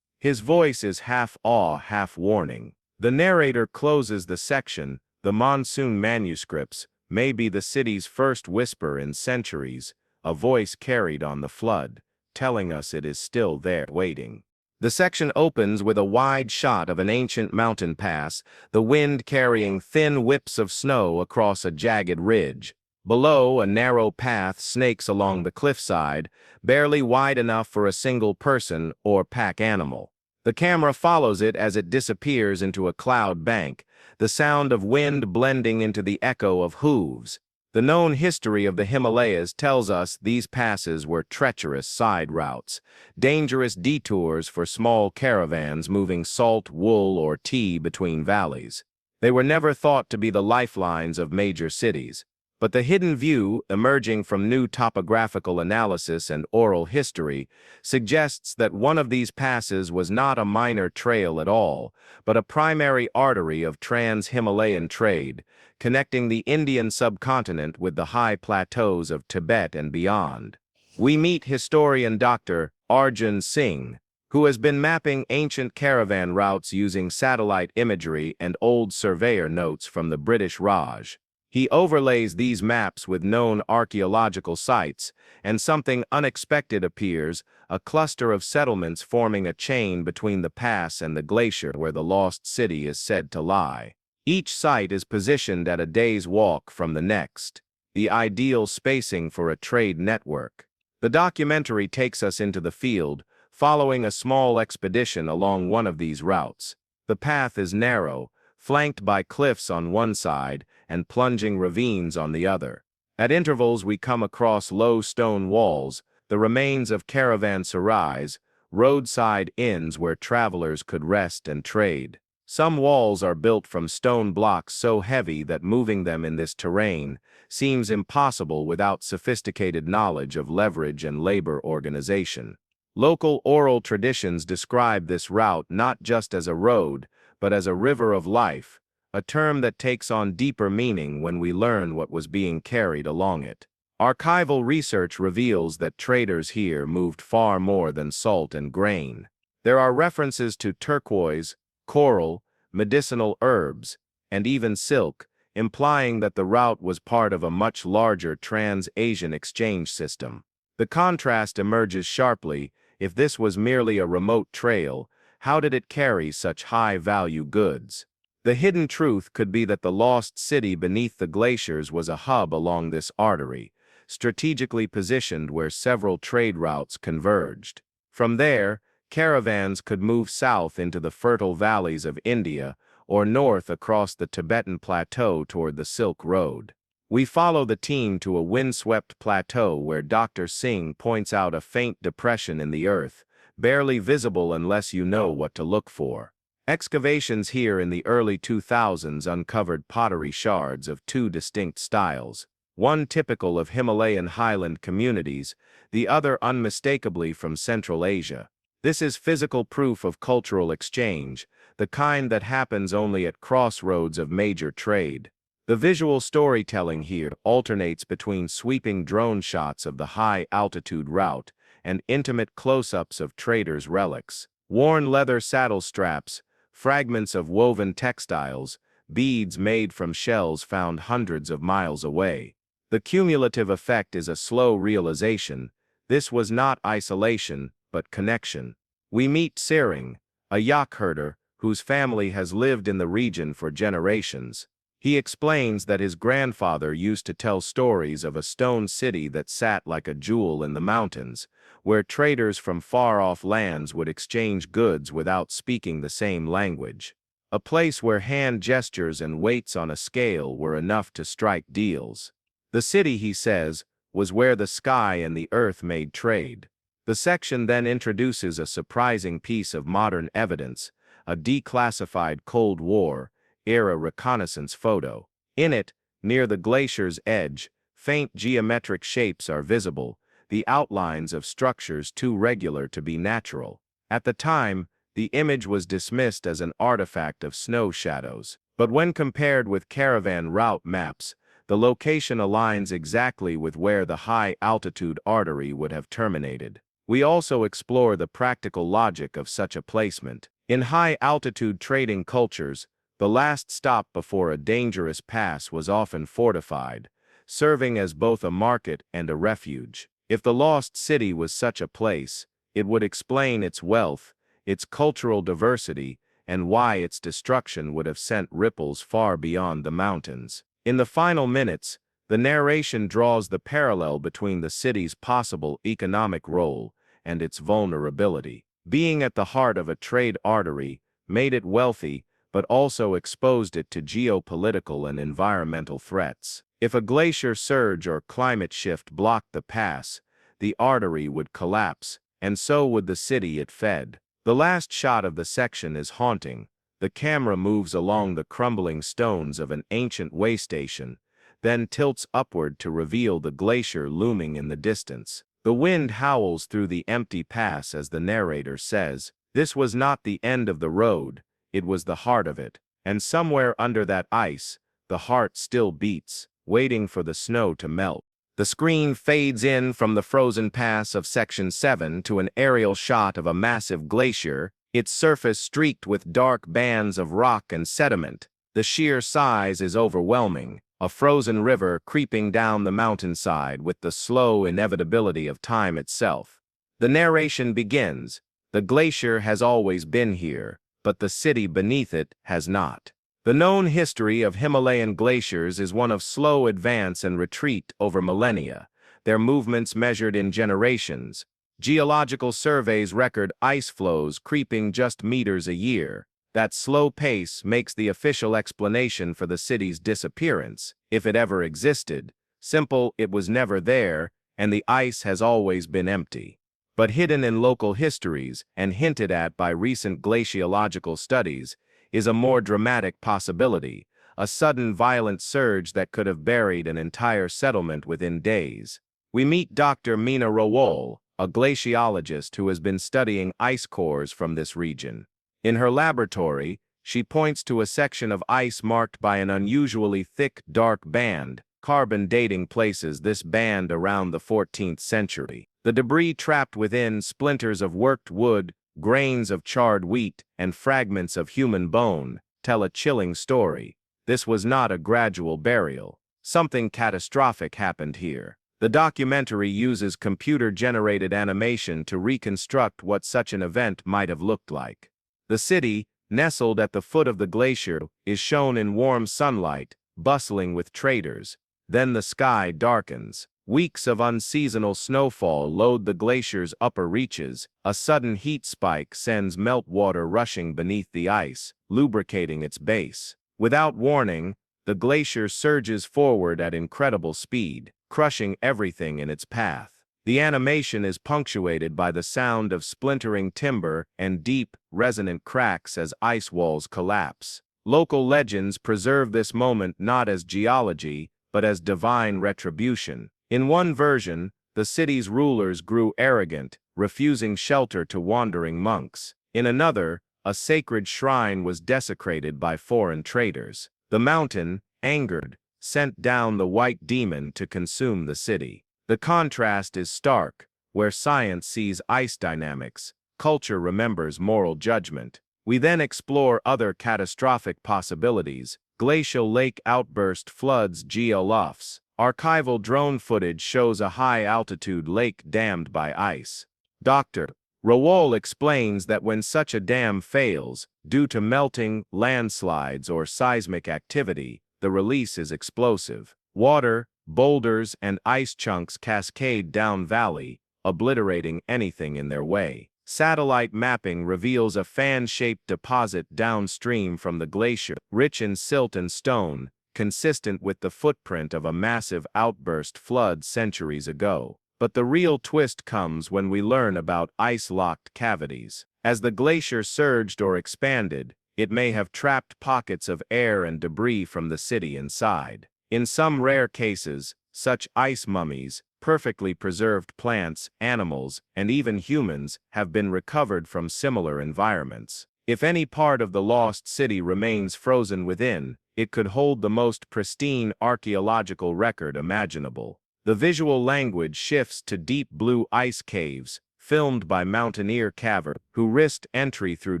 His voice is half awe, half warning. The narrator closes the section: the monsoon manuscripts may be the city's first whisper in centuries, a voice carried on the flood, telling us it is still there, waiting. The section opens with a wide shot of an ancient mountain pass, the wind carrying thin whips of snow across a jagged ridge. Below, a narrow path snakes along the cliffside, barely wide enough for a single person or pack animal. The camera follows it as it disappears into a cloud bank, the sound of wind blending into the echo of hooves. The known history of the Himalayas tells us these passes were treacherous side routes, dangerous detours for small caravans moving salt, wool, or tea between valleys. They were never thought to be the lifelines of major cities. But the hidden view, emerging from new topographical analysis and oral history, suggests that one of these passes was not a minor trail at all, but a primary artery of trans-Himalayan trade, connecting the Indian subcontinent with the high plateaus of Tibet and beyond. We meet historian Dr. Arjun Singh, who has been mapping ancient caravan routes using satellite imagery and old surveyor notes from the British Raj. He overlays these maps with known archaeological sites, and something unexpected appears, a cluster of settlements forming a chain between the pass and the glacier where the lost city is said to lie. Each site is positioned at a day's walk from the next, the ideal spacing for a trade network. The documentary takes us into the field, following a small expedition along one of these routes. The path is narrow, flanked by cliffs on one side and plunging ravines on the other. At intervals we come across low stone walls, the remains of caravanserais, roadside inns where travelers could rest and trade. Some walls are built from stone blocks so heavy that moving them in this terrain seems impossible without sophisticated knowledge of leverage and labor organization. Local oral traditions describe this route not just as a road, but as a river of life, a term that takes on deeper meaning when we learn what was being carried along it. Archival research reveals that traders here moved far more than salt and grain. There are references to turquoise, coral, medicinal herbs, and even silk, implying that the route was part of a much larger trans-Asian exchange system. The contrast emerges sharply. If this was merely a remote trail, how did it carry such high-value goods? The hidden truth could be that the lost city beneath the glaciers was a hub along this artery, strategically positioned where several trade routes converged. From there, caravans could move south into the fertile valleys of India or north across the Tibetan plateau toward the Silk Road. We follow the team to a windswept plateau where Dr. Singh points out a faint depression in the earth, barely visible unless you know what to look for. Excavations here in the early 2000s uncovered pottery shards of two distinct styles, one typical of Himalayan highland communities, the other unmistakably from Central Asia. This is physical proof of cultural exchange, the kind that happens only at crossroads of major trade. The visual storytelling here alternates between sweeping drone shots of the high-altitude route and intimate close-ups of traders' relics, worn leather saddle straps, fragments of woven textiles, beads made from shells found hundreds of miles away. The cumulative effect is a slow realization. This was not isolation, but connection. We meet Sering, a yak herder whose family has lived in the region for generations. He explains that his grandfather used to tell stories of a stone city that sat like a jewel in the mountains, where traders from far-off lands would exchange goods without speaking the same language. A place where hand gestures and weights on a scale were enough to strike deals. The city, he says, was where the sky and the earth made trade. The section then introduces a surprising piece of modern evidence, a declassified Cold War-era reconnaissance photo. In it, near the glacier's edge, faint geometric shapes are visible, the outlines of structures too regular to be natural. At the time, the image was dismissed as an artifact of snow shadows. But when compared with caravan route maps, the location aligns exactly with where the high-altitude artery would have terminated. We also explore the practical logic of such a placement. In high-altitude trading cultures, the last stop before a dangerous pass was often fortified, serving as both a market and a refuge. If the lost city was such a place, it would explain its wealth, its cultural diversity, and why its destruction would have sent ripples far beyond the mountains. In the final minutes, the narration draws the parallel between the city's possible economic role and its vulnerability. Being at the heart of a trade artery made it wealthy, but also exposed it to geopolitical and environmental threats. If a glacier surge or climate shift blocked the pass, the artery would collapse, and so would the city it fed. The last shot of the section is haunting. The camera moves along the crumbling stones of an ancient way station, then tilts upward to reveal the glacier looming in the distance. The wind howls through the empty pass as the narrator says, "This was not the end of the road, it was the heart of it, and somewhere under that ice, the heart still beats, waiting for the snow to melt." The screen fades in from the frozen pass of Section 7 to an aerial shot of a massive glacier, its surface streaked with dark bands of rock and sediment. The sheer size is overwhelming, a frozen river creeping down the mountainside with the slow inevitability of time itself. The narration begins. The glacier has always been here, but the city beneath it has not. The known history of Himalayan glaciers is one of slow advance and retreat over millennia, their movements measured in generations. Geological surveys record ice flows creeping just meters a year. That slow pace makes the official explanation for the city's disappearance, if it ever existed, simple: it was never there, and the ice has always been empty. But hidden in local histories, and hinted at by recent glaciological studies, is a more dramatic possibility, a sudden violent surge that could have buried an entire settlement within days. We meet Dr. Mina Rawal, a glaciologist who has been studying ice cores from this region. In her laboratory, she points to a section of ice marked by an unusually thick, dark band. Carbon dating places this band around the 14th century. The debris trapped within, splinters of worked wood, grains of charred wheat, and fragments of human bone, tell a chilling story. This was not a gradual burial. Something catastrophic happened here. The documentary uses computer-generated animation to reconstruct what such an event might have looked like. The city, nestled at the foot of the glacier, is shown in warm sunlight, bustling with traders. Then the sky darkens. Weeks of unseasonal snowfall load the glacier's upper reaches. A sudden heat spike sends meltwater rushing beneath the ice, lubricating its base. Without warning, the glacier surges forward at incredible speed, crushing everything in its path. The animation is punctuated by the sound of splintering timber and deep, resonant cracks as ice walls collapse. Local legends preserve this moment not as geology, but as divine retribution. In one version, the city's rulers grew arrogant, refusing shelter to wandering monks. In another, a sacred shrine was desecrated by foreign traders. The mountain, angered, sent down the white demon to consume the city. The contrast is stark. Where science sees ice dynamics, culture remembers moral judgment. We then explore other catastrophic possibilities: glacial lake outburst floods geolofts. Archival drone footage shows a high-altitude lake dammed by ice. Dr. Rawal explains that when such a dam fails, due to melting, landslides, or seismic activity, the release is explosive. Water, boulders, and ice chunks cascade down valley, obliterating anything in their way. Satellite mapping reveals a fan-shaped deposit downstream from the glacier, rich in silt and stone, consistent with the footprint of a massive outburst flood centuries ago. But the real twist comes when we learn about ice-locked cavities. As the glacier surged or expanded, it may have trapped pockets of air and debris from the city inside. In some rare cases, such ice mummies, perfectly preserved plants, animals, and even humans have been recovered from similar environments. If any part of the lost city remains frozen within, it could hold the most pristine archaeological record imaginable. The visual language shifts to deep blue ice caves, filmed by mountaineer cavers who risked entry through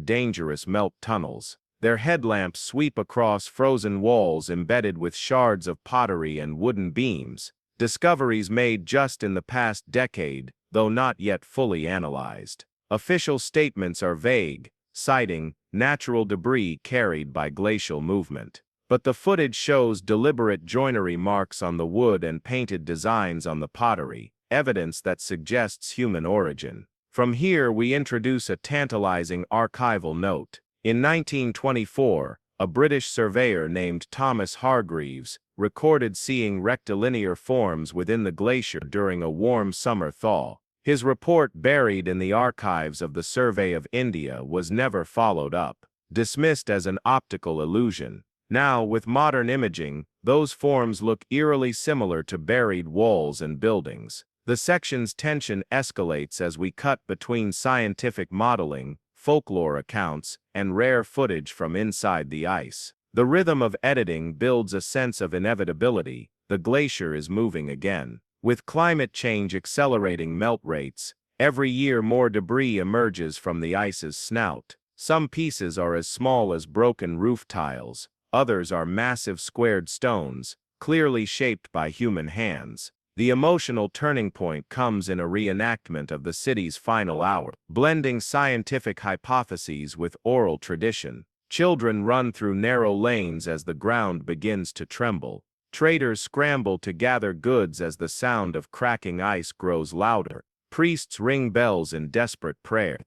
dangerous melt tunnels. Their headlamps sweep across frozen walls embedded with shards of pottery and wooden beams, discoveries made just in the past decade, though not yet fully analyzed. Official statements are vague, citing natural debris carried by glacial movement. But the footage shows deliberate joinery marks on the wood and painted designs on the pottery, evidence that suggests human origin. From here we introduce a tantalizing archival note. In 1924, a British surveyor named Thomas Hargreaves recorded seeing rectilinear forms within the glacier during a warm summer thaw. His report, buried in the archives of the Survey of India, was never followed up, dismissed as an optical illusion. Now, with modern imaging, those forms look eerily similar to buried walls and buildings. The section's tension escalates as we cut between scientific modeling, folklore accounts, and rare footage from inside the ice. The rhythm of editing builds a sense of inevitability. The glacier is moving again. With climate change accelerating melt rates, every year more debris emerges from the ice's snout. Some pieces are as small as broken roof tiles, others are massive squared stones, clearly shaped by human hands. The emotional turning point comes in a reenactment of the city's final hour, blending scientific hypotheses with oral tradition. Children run through narrow lanes as the ground begins to tremble. Traders scramble to gather goods as the sound of cracking ice grows louder. Priests ring bells in desperate prayer.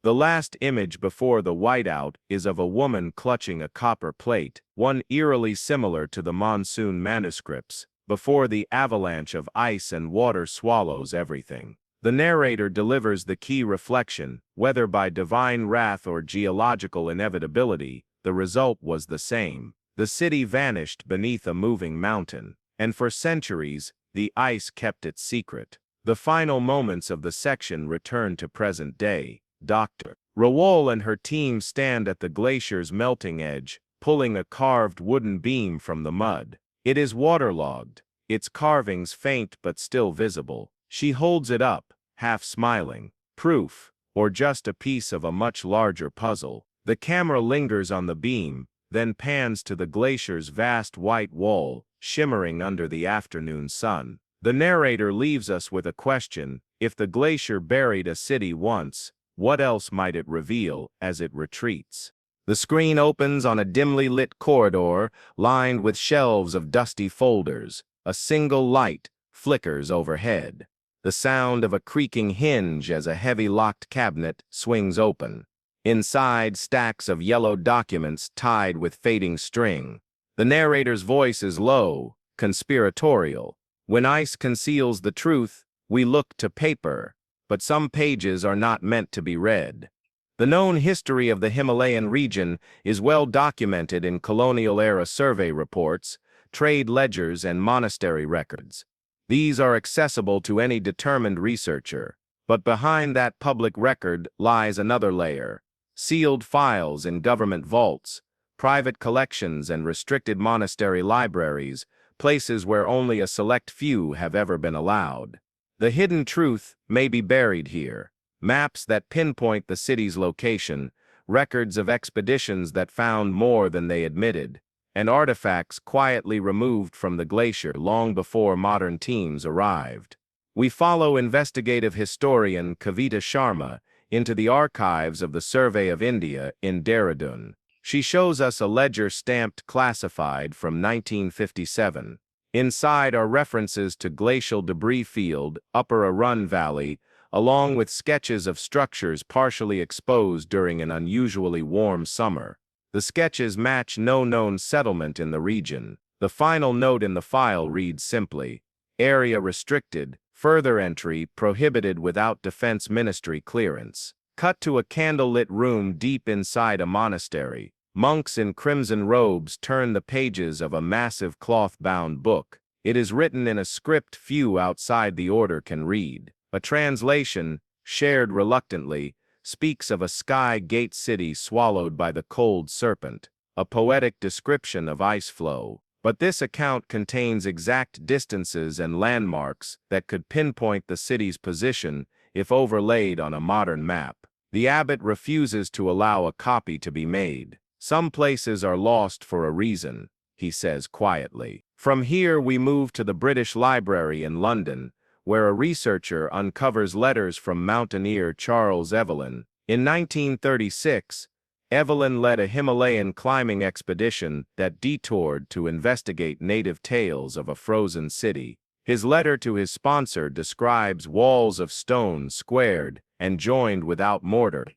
The last image before the whiteout is of a woman clutching a copper plate, one eerily similar to the monsoon manuscripts, before the avalanche of ice and water swallows everything. The narrator delivers the key reflection: whether by divine wrath or geological inevitability, the result was the same. The city vanished beneath a moving mountain, and for centuries, the ice kept its secret. The final moments of the section return to present day. Dr. Rawal and her team stand at the glacier's melting edge, pulling a carved wooden beam from the mud. It is waterlogged, its carvings faint but still visible. She holds it up, half smiling. Proof, or just a piece of a much larger puzzle. The camera lingers on the beam, then pans to the glacier's vast white wall, shimmering under the afternoon sun. The narrator leaves us with a question: if the glacier buried a city once, what else might it reveal as it retreats? The screen opens on a dimly lit corridor lined with shelves of dusty folders. A single light flickers overhead. The sound of a creaking hinge as a heavy locked cabinet swings open. Inside, stacks of yellow documents tied with fading string. The narrator's voice is low, conspiratorial. When ice conceals the truth, we look to paper, but some pages are not meant to be read. The known history of the Himalayan region is well documented in colonial-era survey reports, trade ledgers, and monastery records. These are accessible to any determined researcher, but behind that public record lies another layer: sealed files in government vaults, private collections, and restricted monastery libraries, places where only a select few have ever been allowed. The hidden truth may be buried here: maps that pinpoint the city's location, records of expeditions that found more than they admitted, and artifacts quietly removed from the glacier long before modern teams arrived. We follow investigative historian Kavita Sharma into the archives of the Survey of India in Dehradun. She shows us a ledger stamped classified from 1957. Inside are references to glacial debris field, Upper Arun Valley, along with sketches of structures partially exposed during an unusually warm summer. The sketches match no known settlement in the region. The final note in the file reads simply: area restricted, further entry prohibited without Defense Ministry clearance. Cut to a candlelit room deep inside a monastery. Monks in crimson robes turn the pages of a massive cloth-bound book. It is written in a script few outside the order can read. A translation, shared reluctantly, speaks of a sky gate city swallowed by the cold serpent, a poetic description of ice flow. But this account contains exact distances and landmarks that could pinpoint the city's position if overlaid on a modern map. The abbot refuses to allow a copy to be made. Some places are lost for a reason, he says quietly. From here we move to the British Library in London, where a researcher uncovers letters from mountaineer Charles Evelyn. In 1936, Evelyn led a Himalayan climbing expedition that detoured to investigate native tales of a frozen city. His letter to his sponsor describes walls of stone squared and joined without mortar.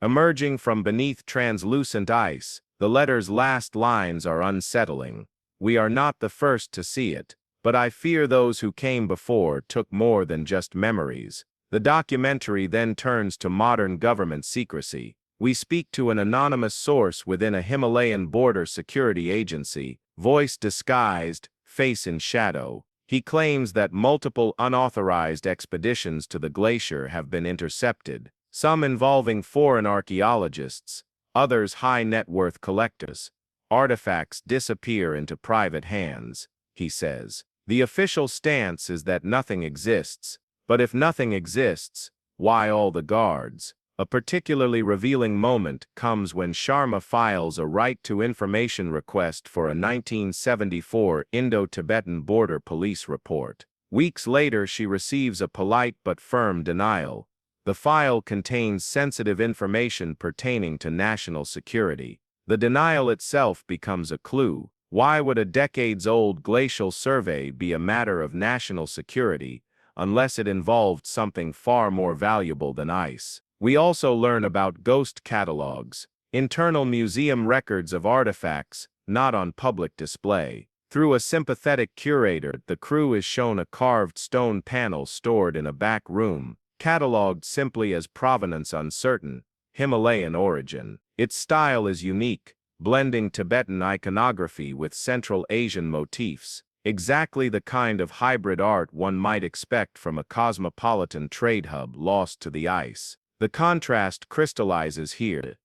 Emerging from beneath translucent ice, the letter's last lines are unsettling. We are not the first to see it, but I fear those who came before took more than just memories. The documentary then turns to modern government secrecy. We speak to an anonymous source within a Himalayan border security agency, voice disguised, face in shadow. He claims that multiple unauthorized expeditions to the glacier have been intercepted, some involving foreign archaeologists, others high-net-worth collectors. Artifacts disappear into private hands, he says. The official stance is that nothing exists, but if nothing exists, why all the guards? A particularly revealing moment comes when Sharma files a right to information request for a 1974 Indo-Tibetan border police report. Weeks later, she receives a polite but firm denial. The file contains sensitive information pertaining to national security. The denial itself becomes a clue. Why would a decades-old glacial survey be a matter of national security unless it involved something far more valuable than ice? We also learn about ghost catalogs, internal museum records of artifacts not on public display. Through a sympathetic curator, the crew is shown a carved stone panel stored in a back room, catalogued simply as provenance uncertain, Himalayan origin. Its style is unique, blending Tibetan iconography with Central Asian motifs, exactly the kind of hybrid art one might expect from a cosmopolitan trade hub lost to the ice. The contrast crystallizes here.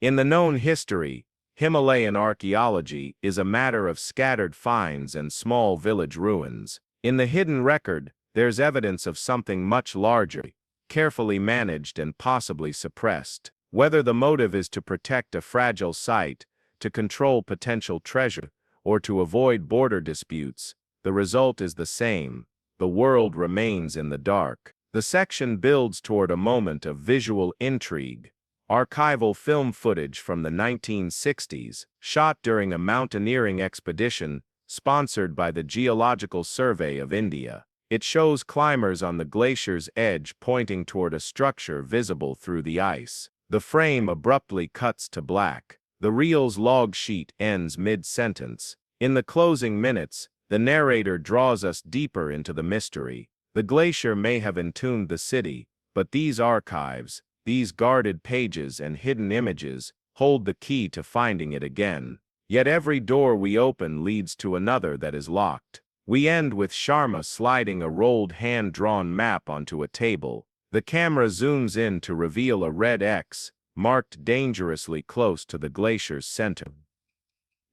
In the known history, Himalayan archaeology is a matter of scattered finds and small village ruins. In the hidden record, there's evidence of something much larger, carefully managed and possibly suppressed. Whether the motive is to protect a fragile site, to control potential treasure, or to avoid border disputes, the result is the same. The world remains in the dark. The section builds toward a moment of visual intrigue. Archival film footage from the 1960s, shot during a mountaineering expedition sponsored by the Geological Survey of India. It shows climbers on the glacier's edge pointing toward a structure visible through the ice. The frame abruptly cuts to black. The reel's log sheet ends mid-sentence. In the closing minutes, the narrator draws us deeper into the mystery. The glacier may have entombed the city, but these archives, these guarded pages and hidden images, hold the key to finding it again. Yet every door we open leads to another that is locked. We end with Sharma sliding a rolled hand-drawn map onto a table. The camera zooms in to reveal a red X, marked dangerously close to the glacier's center.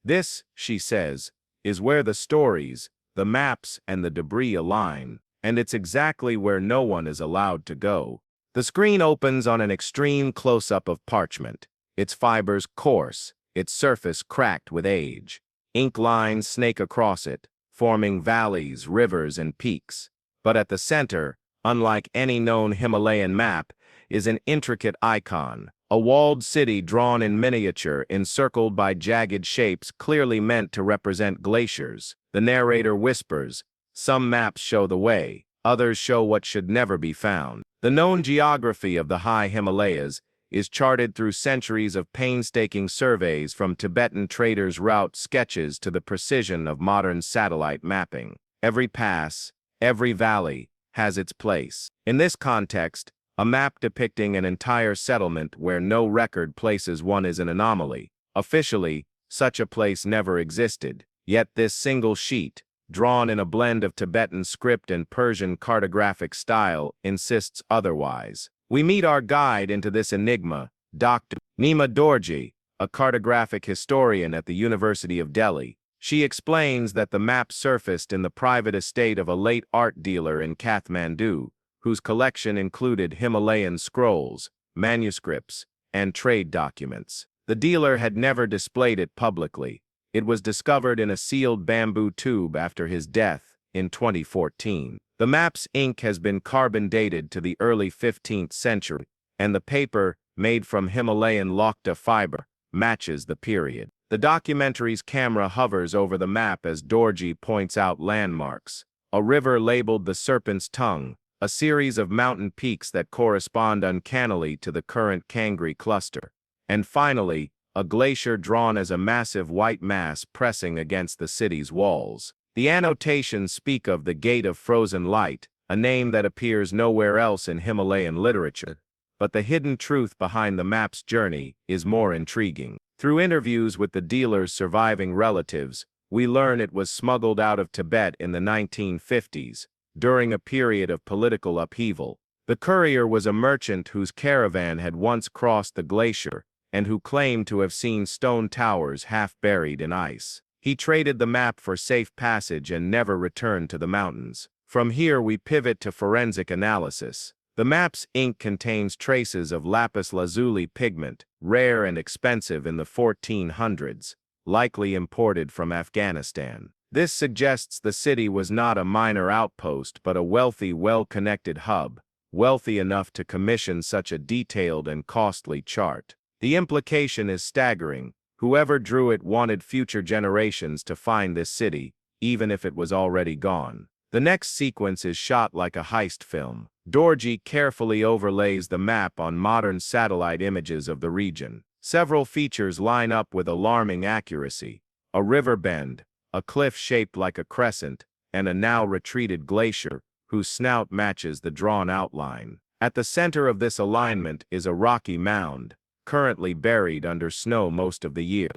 This, she says, is where the stories, the maps, and the debris align. And it's exactly where no one is allowed to go. The screen opens on an extreme close-up of parchment, its fibers coarse, its surface cracked with age. Ink lines snake across it, forming valleys, rivers, and peaks. But at the center, unlike any known Himalayan map, is an intricate icon, a walled city drawn in miniature, encircled by jagged shapes clearly meant to represent glaciers. The narrator whispers, "Some maps show the way, others show what should never be found." The known geography of the high Himalayas is charted through centuries of painstaking surveys, from Tibetan traders' route sketches to the precision of modern satellite mapping. Every pass, every valley, has its place. In this context, a map depicting an entire settlement where no record places one is an anomaly. Officially, such a place never existed. Yet this single sheet, drawn in a blend of Tibetan script and Persian cartographic style, insists otherwise. We meet our guide into this enigma, Dr. Nima Dorji, a cartographic historian at the University of Delhi. She explains that the map surfaced in the private estate of a late art dealer in Kathmandu, whose collection included Himalayan scrolls, manuscripts, and trade documents. The dealer had never displayed it publicly. It was discovered in a sealed bamboo tube after his death in 2014. The map's ink has been carbon dated to the early 15th century, and the paper, made from Himalayan Lokta fiber, matches the period. The documentary's camera hovers over the map as Dorji points out landmarks: a river labeled the Serpent's Tongue, a series of mountain peaks that correspond uncannily to the current Kangri cluster, and finally, a glacier drawn as a massive white mass pressing against the city's walls. The annotations speak of the Gate of Frozen Light, a name that appears nowhere else in Himalayan literature. But the hidden truth behind the map's journey is more intriguing. Through interviews with the dealer's surviving relatives, we learn it was smuggled out of Tibet in the 1950s, during a period of political upheaval. The courier was a merchant whose caravan had once crossed the glacier, and who claimed to have seen stone towers half buried in ice. He traded the map for safe passage and never returned to the mountains. From here we pivot to forensic analysis. The map's ink contains traces of lapis lazuli pigment, rare and expensive in the 1400s, likely imported from Afghanistan. This suggests the city was not a minor outpost but a wealthy, well-connected hub, wealthy enough to commission such a detailed and costly chart. The implication is staggering. Whoever drew it wanted future generations to find this city, even if it was already gone. The next sequence is shot like a heist film. Dorji carefully overlays the map on modern satellite images of the region. Several features line up with alarming accuracy: a river bend, a cliff shaped like a crescent, and a now retreated glacier, whose snout matches the drawn outline. At the center of this alignment is a rocky mound, currently buried under snow most of the year.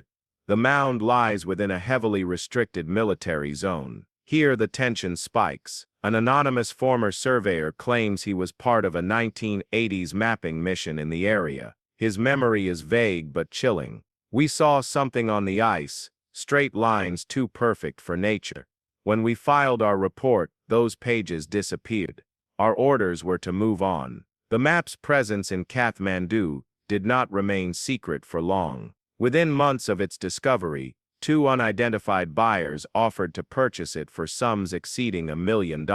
The mound lies within a heavily restricted military zone. Here the tension spikes. An anonymous former surveyor claims he was part of a 1980s mapping mission in the area. His memory is vague but chilling. "We saw something on the ice, straight lines too perfect for nature. When we filed our report, those pages disappeared. Our orders were to move on." The map's presence in Kathmandu did not remain secret for long. Within months of its discovery, two unidentified buyers offered to purchase it for sums exceeding $1 million.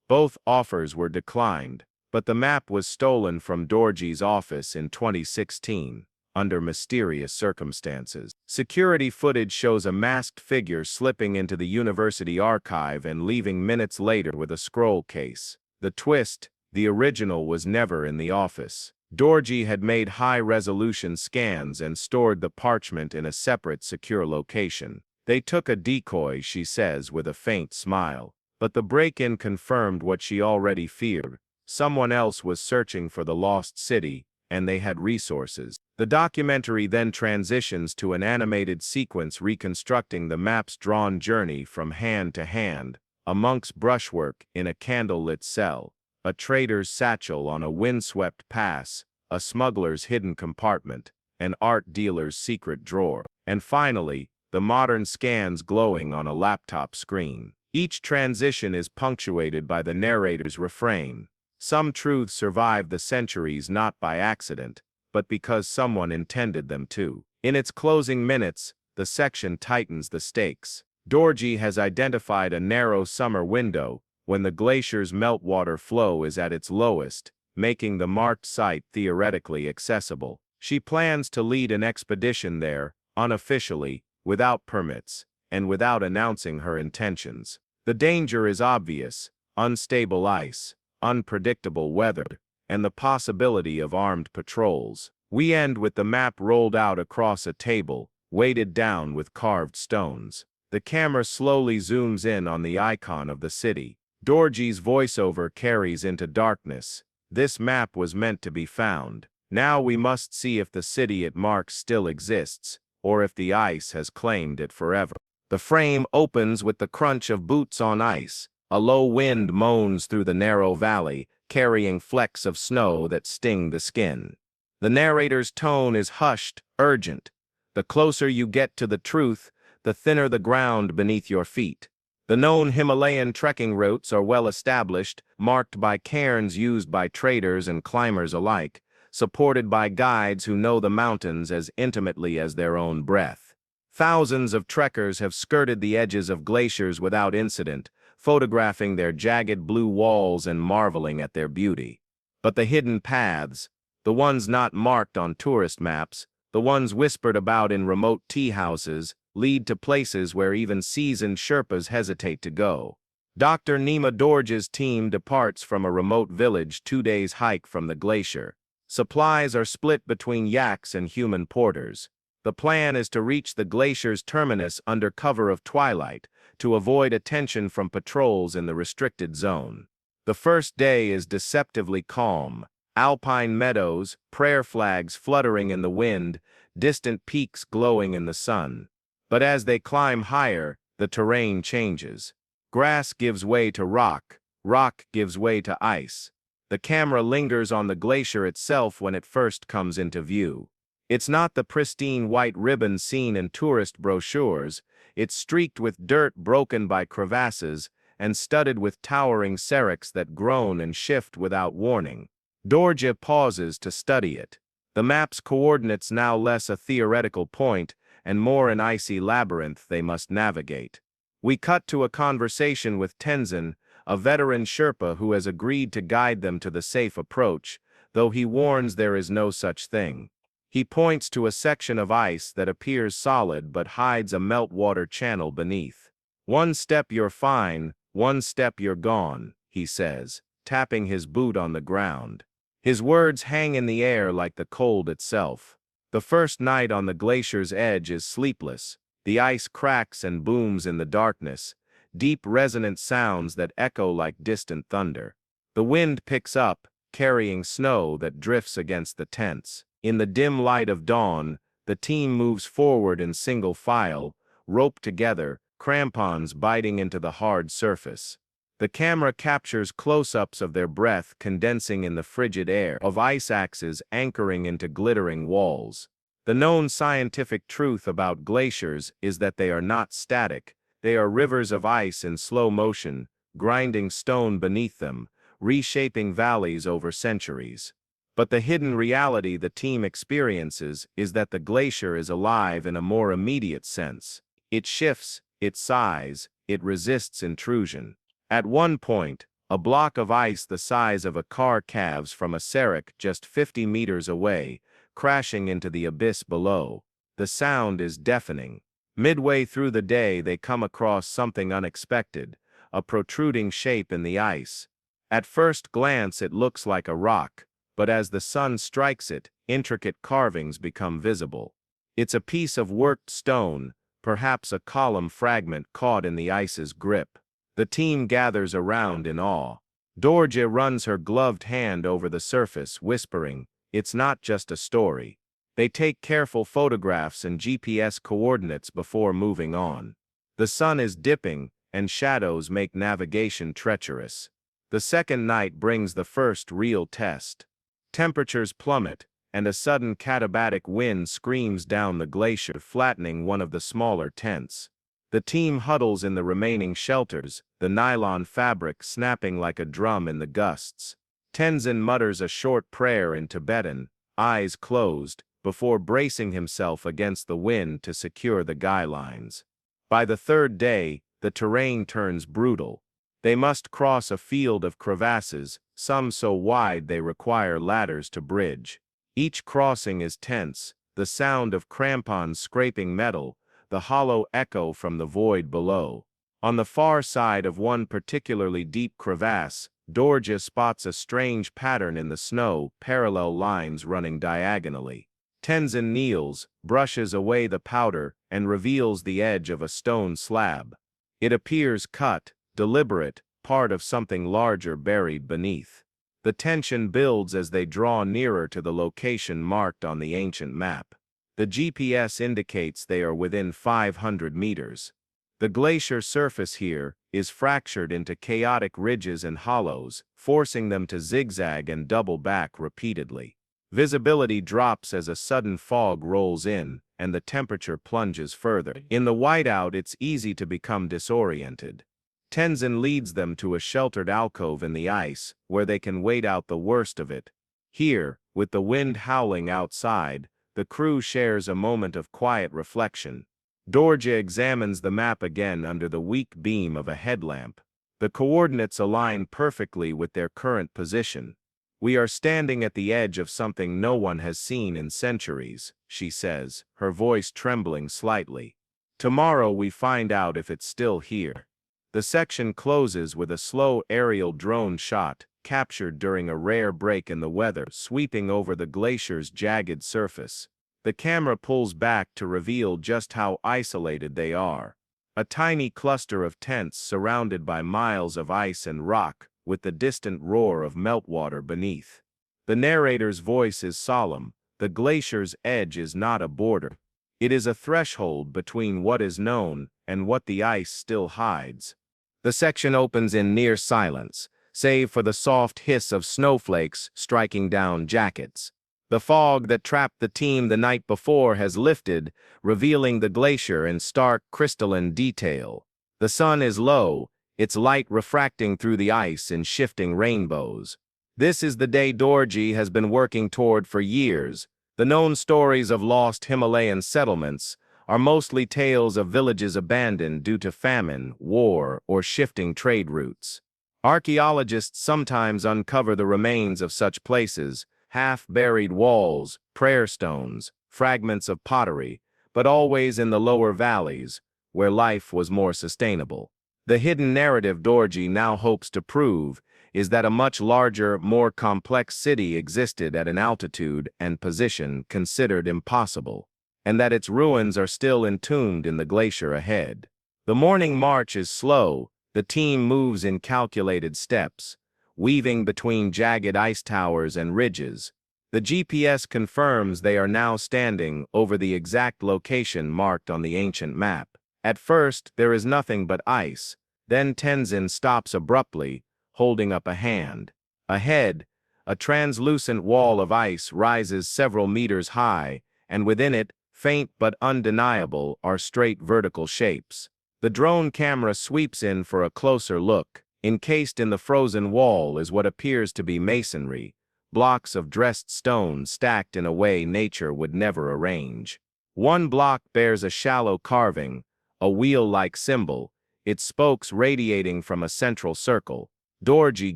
Both offers were declined, but the map was stolen from Dorji's office in 2016, under mysterious circumstances. Security footage shows a masked figure slipping into the university archive and leaving minutes later with a scroll case. The twist: the original was never in the office. Dorji had made high-resolution scans and stored the parchment in a separate secure location. "They took a decoy," she says with a faint smile. But the break-in confirmed what she already feared. Someone else was searching for the lost city, and they had resources. The documentary then transitions to an animated sequence reconstructing the map's drawn journey from hand to hand: a monk's brushwork in a candlelit cell, a trader's satchel on a windswept pass, a smuggler's hidden compartment, an art dealer's secret drawer, and finally, the modern scans glowing on a laptop screen. Each transition is punctuated by the narrator's refrain: "Some truths survive the centuries not by accident, but because someone intended them to." In its closing minutes, the section tightens the stakes. Dorji has identified a narrow summer window when the glacier's meltwater flow is at its lowest, making the marked site theoretically accessible. She plans to lead an expedition there, unofficially, without permits, and without announcing her intentions. The danger is obvious: unstable ice, unpredictable weather, and the possibility of armed patrols. We end with the map rolled out across a table, weighted down with carved stones. The camera slowly zooms in on the icon of the city. Dorji's voiceover carries into darkness: "This map was meant to be found. Now we must see if the city it marks still exists, or if the ice has claimed it forever." The frame opens with the crunch of boots on ice. A low wind moans through the narrow valley, carrying flecks of snow that sting the skin. The narrator's tone is hushed, urgent. "The closer you get to the truth, the thinner the ground beneath your feet." The known Himalayan trekking routes are well established, marked by cairns used by traders and climbers alike, supported by guides who know the mountains as intimately as their own breath. Thousands of trekkers have skirted the edges of glaciers without incident, photographing their jagged blue walls and marveling at their beauty. But the hidden paths, the ones not marked on tourist maps, the ones whispered about in remote tea houses, lead to places where even seasoned Sherpas hesitate to go. Dr. Nima Dorji's team departs from a remote village 2 days' hike from the glacier. Supplies are split between yaks and human porters. The plan is to reach the glacier's terminus under cover of twilight, to avoid attention from patrols in the restricted zone. The first day is deceptively calm. Alpine meadows, prayer flags fluttering in the wind, distant peaks glowing in the sun. But as they climb higher, the terrain changes. Grass gives way to rock, rock gives way to ice. The camera lingers on the glacier itself when it first comes into view. It's not the pristine white ribbon seen in tourist brochures. It's streaked with dirt broken by crevasses and studded with towering seracs that groan and shift without warning. Dorje pauses to study it. The map's coordinates now less a theoretical point and more an icy labyrinth they must navigate. We cut to a conversation with Tenzin, a veteran Sherpa who has agreed to guide them to the safe approach, though he warns there is no such thing. He points to a section of ice that appears solid but hides a meltwater channel beneath. "One step you're fine, one step you're gone," he says, tapping his boot on the ground. His words hang in the air like the cold itself. The first night on the glacier's edge is sleepless. The ice cracks and booms in the darkness, deep resonant sounds that echo like distant thunder. The wind picks up, carrying snow that drifts against the tents. In the dim light of dawn, the team moves forward in single file, roped together, crampons biting into the hard surface. The camera captures close-ups of their breath condensing in the frigid air, of ice axes anchoring into glittering walls. The known scientific truth about glaciers is that they are not static. They are rivers of ice in slow motion, grinding stone beneath them, reshaping valleys over centuries. But the hidden reality the team experiences is that the glacier is alive in a more immediate sense. It shifts, it sighs, it resists intrusion. At one point, a block of ice the size of a car calves from a serac just 50 meters away, crashing into the abyss below. The sound is deafening. Midway through the day they come across something unexpected, a protruding shape in the ice. At first glance it looks like a rock, but as the sun strikes it, intricate carvings become visible. It's a piece of worked stone, perhaps a column fragment caught in the ice's grip. The team gathers around in awe. Dorje runs her gloved hand over the surface, whispering, "It's not just a story." They take careful photographs and GPS coordinates before moving on. The sun is dipping, and shadows make navigation treacherous. The second night brings the first real test. Temperatures plummet, and a sudden katabatic wind screams down the glacier, flattening one of the smaller tents. The team huddles in the remaining shelters, the nylon fabric snapping like a drum in the gusts. Tenzin mutters a short prayer in Tibetan, eyes closed, before bracing himself against the wind to secure the guy lines. By the third day, the terrain turns brutal. They must cross a field of crevasses, some so wide they require ladders to bridge. Each crossing is tense, the sound of crampons scraping metal, the hollow echo from the void below. On the far side of one particularly deep crevasse, Dorje spots a strange pattern in the snow, parallel lines running diagonally. Tenzin kneels, brushes away the powder, and reveals the edge of a stone slab. It appears cut, deliberate, part of something larger buried beneath. The tension builds as they draw nearer to the location marked on the ancient map. The GPS indicates they are within 500 meters. The glacier surface here is fractured into chaotic ridges and hollows, forcing them to zigzag and double back repeatedly. Visibility drops as a sudden fog rolls in, and the temperature plunges further. In the whiteout, it's easy to become disoriented. Tenzin leads them to a sheltered alcove in the ice, where they can wait out the worst of it. Here, with the wind howling outside, the crew shares a moment of quiet reflection. Dorje examines the map again under the weak beam of a headlamp. The coordinates align perfectly with their current position. "We are standing at the edge of something no one has seen in centuries," she says, her voice trembling slightly. "Tomorrow we find out if it's still here." The section closes with a slow aerial drone shot, captured during a rare break in the weather, sweeping over the glacier's jagged surface. The camera pulls back to reveal just how isolated they are. A tiny cluster of tents surrounded by miles of ice and rock, with the distant roar of meltwater beneath. The narrator's voice is solemn. The glacier's edge is not a border. It is a threshold between what is known and what the ice still hides. The section opens in near silence, save for the soft hiss of snowflakes striking down jackets. The fog that trapped the team the night before has lifted, revealing the glacier in stark crystalline detail. The sun is low, its light refracting through the ice in shifting rainbows. This is the day Dorji has been working toward for years. The known stories of lost Himalayan settlements are mostly tales of villages abandoned due to famine, war, or shifting trade routes. Archaeologists sometimes uncover the remains of such places, half-buried walls, prayer stones, fragments of pottery, but always in the lower valleys, where life was more sustainable. The hidden narrative Dorji now hopes to prove is that a much larger, more complex city existed at an altitude and position considered impossible, and that its ruins are still entombed in the glacier ahead. The morning march is slow. The team moves in calculated steps, weaving between jagged ice towers and ridges. The GPS confirms they are now standing over the exact location marked on the ancient map. At first, there is nothing but ice. Then Tenzin stops abruptly, holding up a hand. Ahead, a translucent wall of ice rises several meters high, and within it, faint but undeniable, are straight vertical shapes. The drone camera sweeps in for a closer look. Encased in the frozen wall is what appears to be masonry, blocks of dressed stone stacked in a way nature would never arrange. One block bears a shallow carving, a wheel-like symbol, its spokes radiating from a central circle. Dorji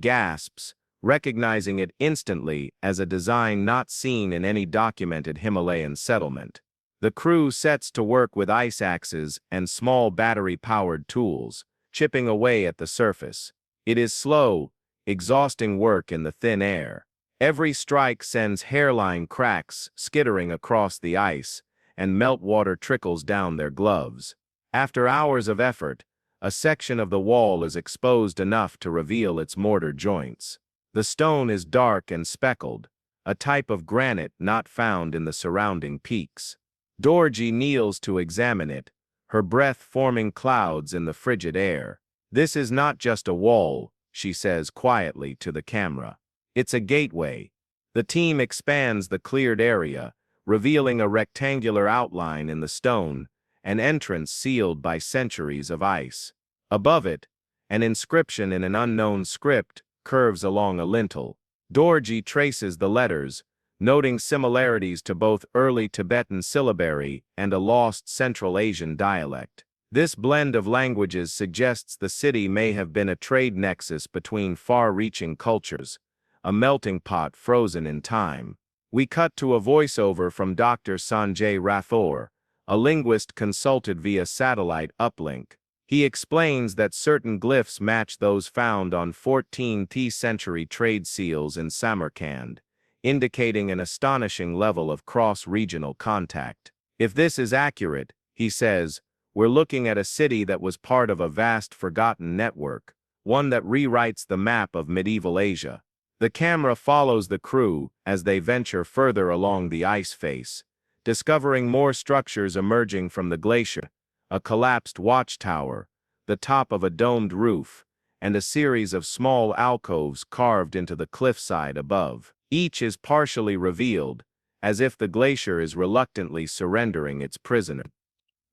gasps, recognizing it instantly as a design not seen in any documented Himalayan settlement. The crew sets to work with ice axes and small battery-powered tools, chipping away at the surface. It is slow, exhausting work in the thin air. Every strike sends hairline cracks skittering across the ice, and meltwater trickles down their gloves. After hours of effort, a section of the wall is exposed enough to reveal its mortar joints. The stone is dark and speckled, a type of granite not found in the surrounding peaks. Dorji kneels to examine it, her breath forming clouds in the frigid air. "This is not just a wall," she says quietly to the camera. "It's a gateway." The team expands the cleared area, revealing a rectangular outline in the stone, an entrance sealed by centuries of ice. Above it, an inscription in an unknown script curves along a lintel. Dorji traces the letters, noting similarities to both early Tibetan syllabary and a lost Central Asian dialect. This blend of languages suggests the city may have been a trade nexus between far-reaching cultures, a melting pot frozen in time. We cut to a voiceover from Dr. Sanjay Rathore, a linguist consulted via satellite uplink. He explains that certain glyphs match those found on 14th century trade seals in Samarkand, indicating an astonishing level of cross-regional contact. If this is accurate, he says, we're looking at a city that was part of a vast forgotten network, one that rewrites the map of medieval Asia. The camera follows the crew as they venture further along the ice face, discovering more structures emerging from the glacier, a collapsed watchtower, the top of a domed roof, and a series of small alcoves carved into the cliffside above. Each is partially revealed, as if the glacier is reluctantly surrendering its prisoner.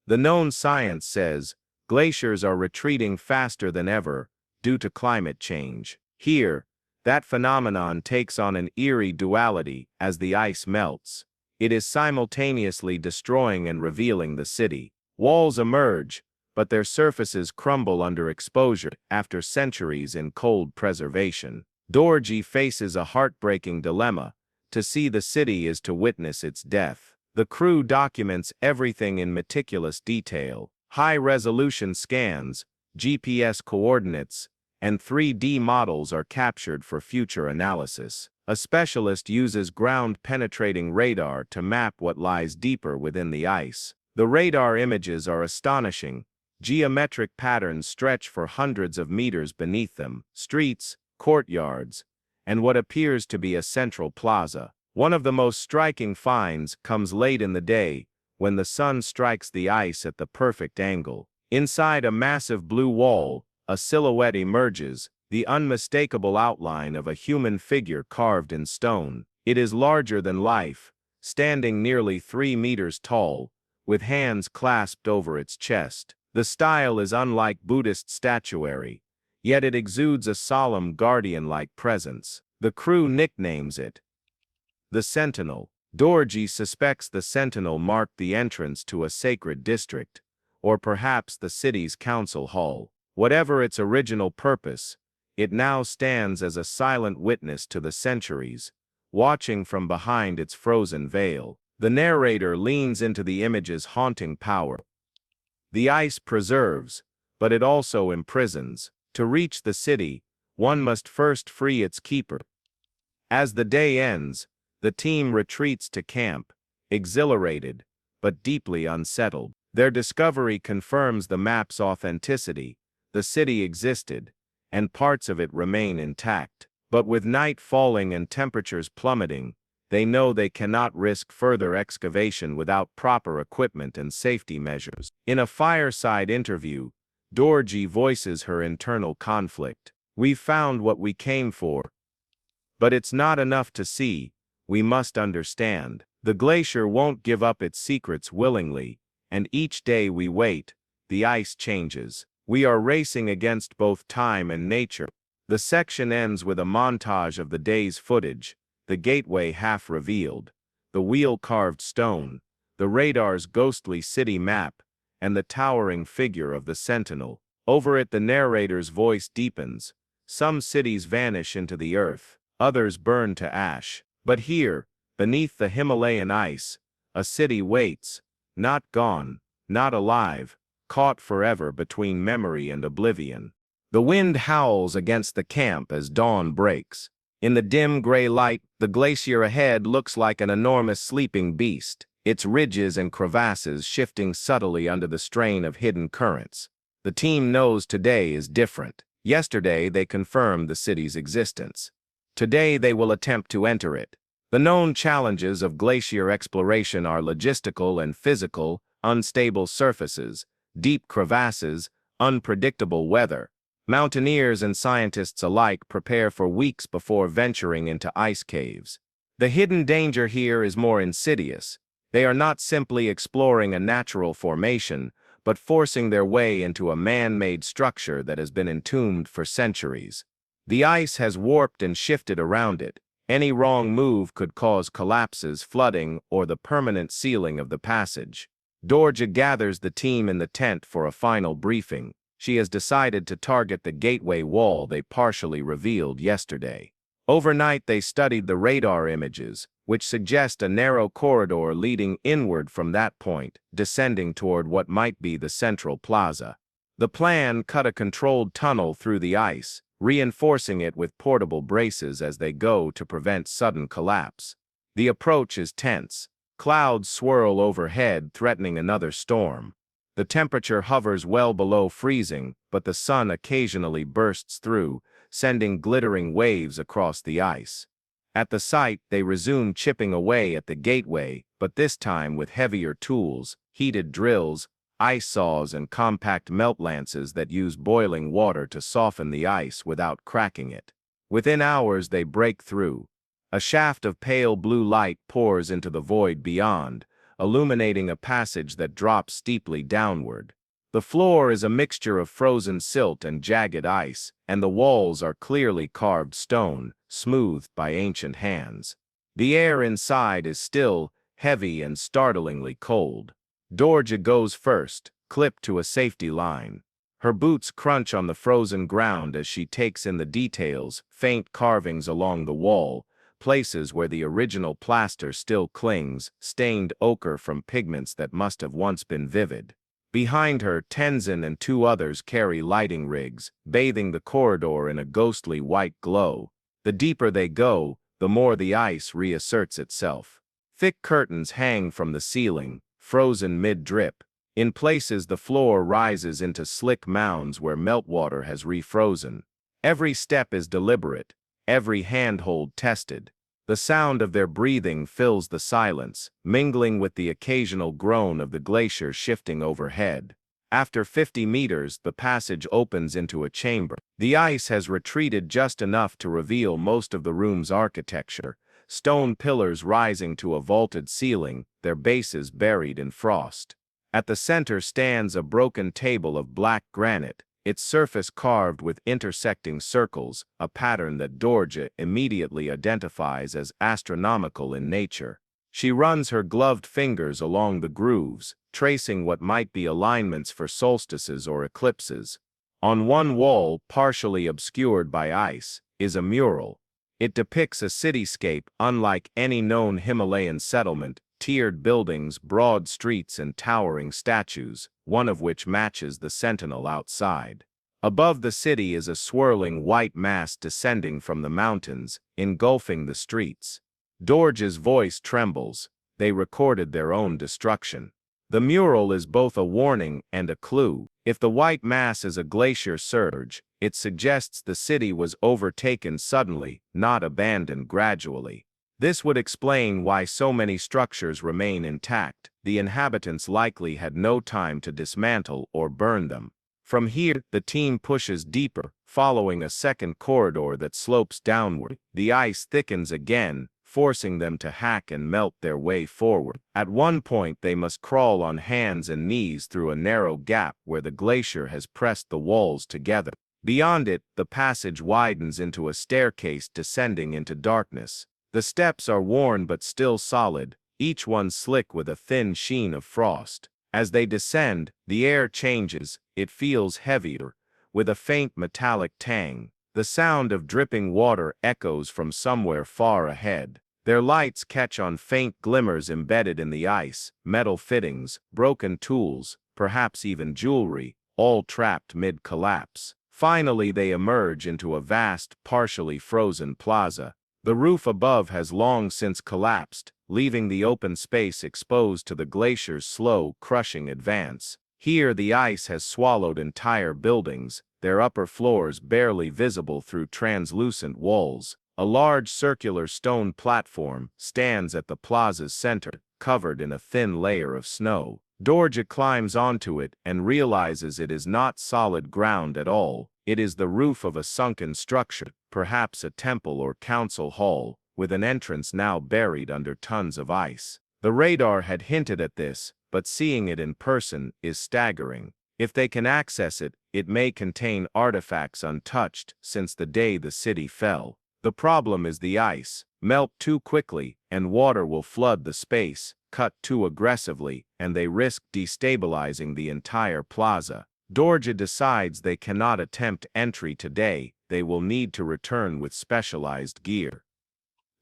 The known science says glaciers are retreating faster than ever due to climate change. Here, that phenomenon takes on an eerie duality as the ice melts. It is simultaneously destroying and revealing the city. Walls emerge, but their surfaces crumble under exposure after centuries in cold preservation. Dorji faces a heartbreaking dilemma. To see the city is to witness its death. The crew documents everything in meticulous detail. High-resolution scans, GPS coordinates, and 3D models are captured for future analysis. A specialist uses ground-penetrating radar to map what lies deeper within the ice. The radar images are astonishing. Geometric patterns stretch for hundreds of meters beneath them. Streets, courtyards, and what appears to be a central plaza. One of the most striking finds comes late in the day, when the sun strikes the ice at the perfect angle. Inside a massive blue wall, a silhouette emerges, the unmistakable outline of a human figure carved in stone. It is larger than life, standing nearly 3 meters tall, with hands clasped over its chest. The style is unlike Buddhist statuary, yet it exudes a solemn guardian-like presence. The crew nicknames it the Sentinel. Dorji suspects the Sentinel marked the entrance to a sacred district, or perhaps the city's council hall. Whatever its original purpose, it now stands as a silent witness to the centuries, watching from behind its frozen veil. The narrator leans into the image's haunting power. The ice preserves, but it also imprisons. To reach the city, one must first free its keeper. As the day ends, the team retreats to camp, exhilarated, but deeply unsettled. Their discovery confirms the map's authenticity. The city existed, and parts of it remain intact. But with night falling and temperatures plummeting, they know they cannot risk further excavation without proper equipment and safety measures. In a fireside interview, Dorji voices her internal conflict. "We've found what we came for. But it's not enough to see, we must understand. The glacier won't give up its secrets willingly, and each day we wait, the ice changes. We are racing against both time and nature." The section ends with a montage of the day's footage, the gateway half revealed, the wheel-carved stone, the radar's ghostly city map, and the towering figure of the Sentinel. Over it the narrator's voice deepens. Some cities vanish into the earth, others burn to ash. But here, beneath the Himalayan ice, a city waits, not gone, not alive, caught forever between memory and oblivion. The wind howls against the camp as dawn breaks. In the dim gray light, the glacier ahead looks like an enormous sleeping beast, its ridges and crevasses shifting subtly under the strain of hidden currents. The team knows today is different. Yesterday they confirmed the city's existence. Today they will attempt to enter it. The known challenges of glacier exploration are logistical and physical, unstable surfaces, deep crevasses, unpredictable weather. Mountaineers and scientists alike prepare for weeks before venturing into ice caves. The hidden danger here is more insidious. They are not simply exploring a natural formation, but forcing their way into a man-made structure that has been entombed for centuries. The ice has warped and shifted around it. Any wrong move could cause collapses, flooding, or the permanent sealing of the passage. Dorja gathers the team in the tent for a final briefing. She has decided to target the gateway wall they partially revealed yesterday. Overnight they studied the radar images, which suggest a narrow corridor leading inward from that point, descending toward what might be the central plaza. The plan cut a controlled tunnel through the ice, reinforcing it with portable braces as they go to prevent sudden collapse. The approach is tense. Clouds swirl overhead, threatening another storm. The temperature hovers well below freezing, but the sun occasionally bursts through, sending glittering waves across the ice. At the site, they resume chipping away at the gateway, but this time with heavier tools, heated drills, ice saws, and compact melt lances that use boiling water to soften the ice without cracking it. Within hours, they break through. A shaft of pale blue light pours into the void beyond, illuminating a passage that drops steeply downward. The floor is a mixture of frozen silt and jagged ice, and the walls are clearly carved stone, smoothed by ancient hands. The air inside is still, heavy, and startlingly cold. Dorja goes first, clipped to a safety line. Her boots crunch on the frozen ground as she takes in the details, faint carvings along the wall, places where the original plaster still clings, stained ochre from pigments that must have once been vivid. Behind her, Tenzin and 2 others carry lighting rigs, bathing the corridor in a ghostly white glow. The deeper they go, the more the ice reasserts itself. Thick curtains hang from the ceiling, frozen mid-drip. In places the floor rises into slick mounds where meltwater has refrozen. Every step is deliberate, every handhold tested. The sound of their breathing fills the silence, mingling with the occasional groan of the glacier shifting overhead. After 50 meters, the passage opens into a chamber. The ice has retreated just enough to reveal most of the room's architecture, stone pillars rising to a vaulted ceiling, their bases buried in frost. At the center stands a broken table of black granite, its surface carved with intersecting circles, a pattern that Dorje immediately identifies as astronomical in nature. She runs her gloved fingers along the grooves, tracing what might be alignments for solstices or eclipses. On one wall, partially obscured by ice, is a mural. It depicts a cityscape unlike any known Himalayan settlement, tiered buildings, broad streets, and towering statues, one of which matches the sentinel outside. Above the city is a swirling white mass descending from the mountains, engulfing the streets. Dorje's voice trembles. They recorded their own destruction. The mural is both a warning and a clue. If the white mass is a glacier surge, it suggests the city was overtaken suddenly, not abandoned gradually. This would explain why so many structures remain intact. The inhabitants likely had no time to dismantle or burn them. From here, the team pushes deeper, following a second corridor that slopes downward. The ice thickens again, forcing them to hack and melt their way forward. At one point, they must crawl on hands and knees through a narrow gap where the glacier has pressed the walls together. Beyond it, the passage widens into a staircase descending into darkness. The steps are worn but still solid, each one slick with a thin sheen of frost. As they descend, the air changes. It feels heavier, with a faint metallic tang. The sound of dripping water echoes from somewhere far ahead. Their lights catch on faint glimmers embedded in the ice, metal fittings, broken tools, perhaps even jewelry, all trapped mid-collapse. Finally, they emerge into a vast, partially frozen plaza. The roof above has long since collapsed, leaving the open space exposed to the glacier's slow, crushing advance. Here, the ice has swallowed entire buildings, their upper floors barely visible through translucent walls. A large circular stone platform stands at the plaza's center, covered in a thin layer of snow. Dorje climbs onto it and realizes it is not solid ground at all. It is the roof of a sunken structure, perhaps a temple or council hall, with an entrance now buried under tons of ice. The radar had hinted at this, but seeing it in person is staggering. If they can access it, it may contain artifacts untouched since the day the city fell. The problem is the ice. Melt too quickly, and water will flood the space. Cut too aggressively, and they risk destabilizing the entire plaza. Dorje decides they cannot attempt entry today. They will need to return with specialized gear.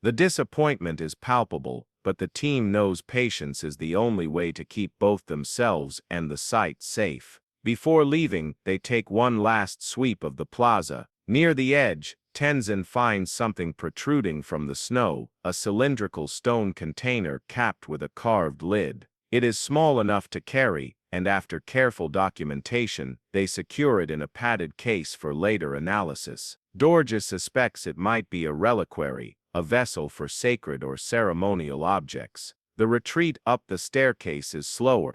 The disappointment is palpable, but the team knows patience is the only way to keep both themselves and the site safe. Before leaving, they take one last sweep of the plaza. Near the edge, Tenzin finds something protruding from the snow, a cylindrical stone container capped with a carved lid. It is small enough to carry, and after careful documentation, they secure it in a padded case for later analysis. Dorje suspects it might be a reliquary, a vessel for sacred or ceremonial objects. The retreat up the staircase is slower.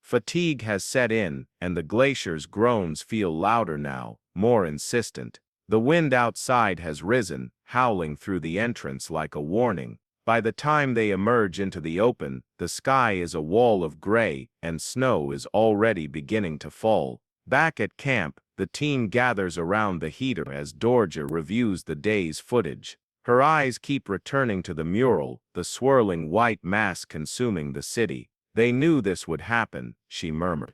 Fatigue has set in, and the glacier's groans feel louder now, more insistent. The wind outside has risen, howling through the entrance like a warning. By the time they emerge into the open, the sky is a wall of gray, and snow is already beginning to fall. Back at camp, the team gathers around the heater as Dorje reviews the day's footage. Her eyes keep returning to the mural, the swirling white mass consuming the city. They knew this would happen, she murmured.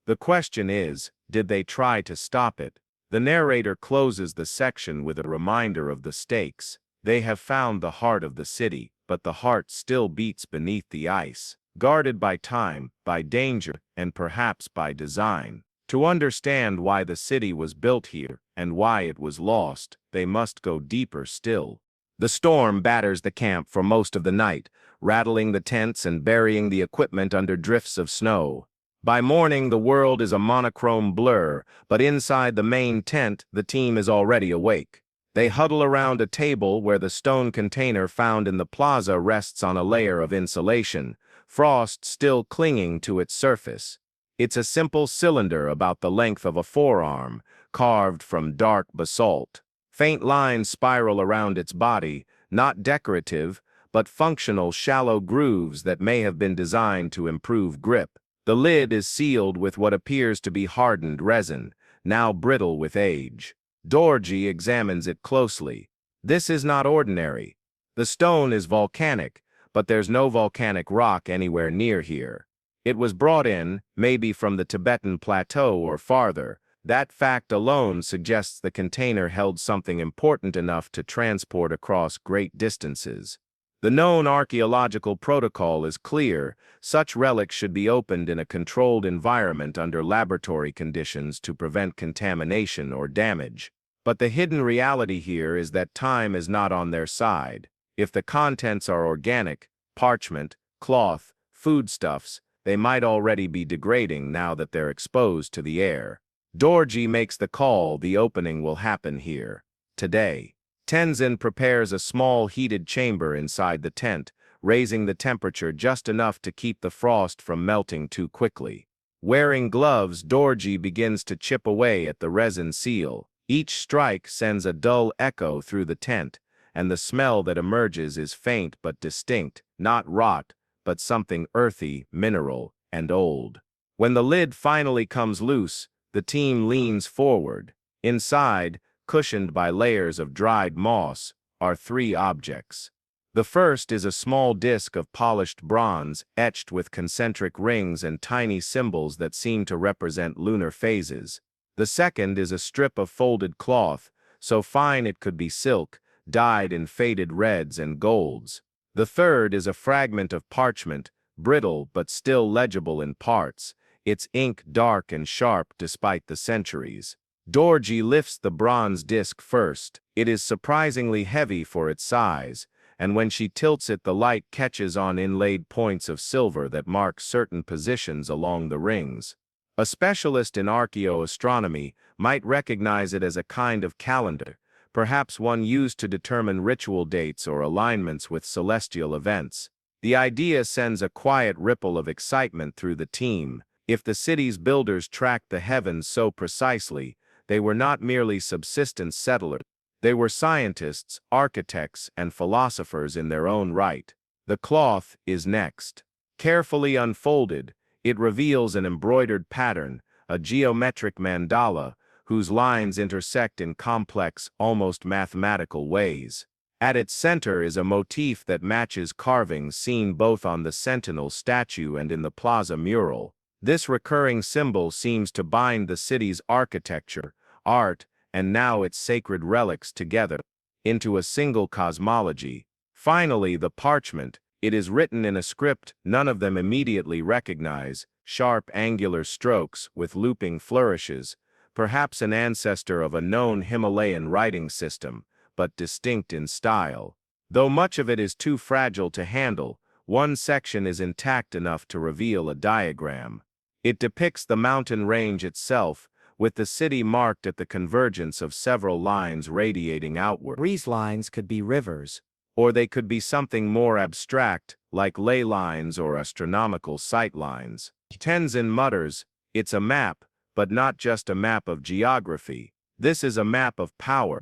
The question is, did they try to stop it? The narrator closes the section with a reminder of the stakes. They have found the heart of the city, but the heart still beats beneath the ice, guarded by time, by danger, and perhaps by design. To understand why the city was built here, and why it was lost, they must go deeper still. The storm batters the camp for most of the night, rattling the tents and burying the equipment under drifts of snow. By morning, the world is a monochrome blur, but inside the main tent, the team is already awake. They huddle around a table where the stone container found in the plaza rests on a layer of insulation, frost still clinging to its surface. It's a simple cylinder about the length of a forearm, carved from dark basalt. Faint lines spiral around its body, not decorative, but functional shallow grooves that may have been designed to improve grip. The lid is sealed with what appears to be hardened resin, now brittle with age. Dorji examines it closely. This is not ordinary. The stone is volcanic, but there's no volcanic rock anywhere near here. It was brought in, maybe from the Tibetan plateau or farther. That fact alone suggests the container held something important enough to transport across great distances. The known archaeological protocol is clear. Such relics should be opened in a controlled environment under laboratory conditions to prevent contamination or damage. But the hidden reality here is that time is not on their side. If the contents are organic, parchment, cloth, foodstuffs, they might already be degrading now that they're exposed to the air. Dorji makes the call. The opening will happen here, today. Tenzin prepares a small heated chamber inside the tent, raising the temperature just enough to keep the frost from melting too quickly. Wearing gloves, Dorji begins to chip away at the resin seal. Each strike sends a dull echo through the tent, and the smell that emerges is faint but distinct, not rot, but something earthy, mineral, and old. When the lid finally comes loose, the team leans forward. Inside, cushioned by layers of dried moss, are three objects. The first is a small disc of polished bronze etched with concentric rings and tiny symbols that seem to represent lunar phases. The second is a strip of folded cloth, so fine it could be silk, dyed in faded reds and golds. The third is a fragment of parchment, brittle but still legible in parts, its ink dark and sharp despite the centuries. Dorji lifts the bronze disc first. It is surprisingly heavy for its size, and when she tilts it, the light catches on inlaid points of silver that mark certain positions along the rings. A specialist in archaeoastronomy might recognize it as a kind of calendar, perhaps one used to determine ritual dates or alignments with celestial events. The idea sends a quiet ripple of excitement through the team. If the city's builders tracked the heavens so precisely, they were not merely subsistence settlers. They were scientists, architects, and philosophers in their own right. The cloth is next. Carefully unfolded, it reveals an embroidered pattern, a geometric mandala, whose lines intersect in complex, almost mathematical ways. At its center is a motif that matches carvings seen both on the Sentinel statue and in the plaza mural. This recurring symbol seems to bind the city's architecture, art, and now its sacred relics together into a single cosmology. Finally, the parchment. It is written in a script none of them immediately recognize, sharp angular strokes with looping flourishes, perhaps an ancestor of a known Himalayan writing system, but distinct in style. Though much of it is too fragile to handle, one section is intact enough to reveal a diagram. It depicts the mountain range itself, with the city marked at the convergence of several lines radiating outward. These lines could be rivers, or they could be something more abstract, like ley lines or astronomical sight lines. Tenzin mutters, "It's a map, but not just a map of geography. This is a map of power."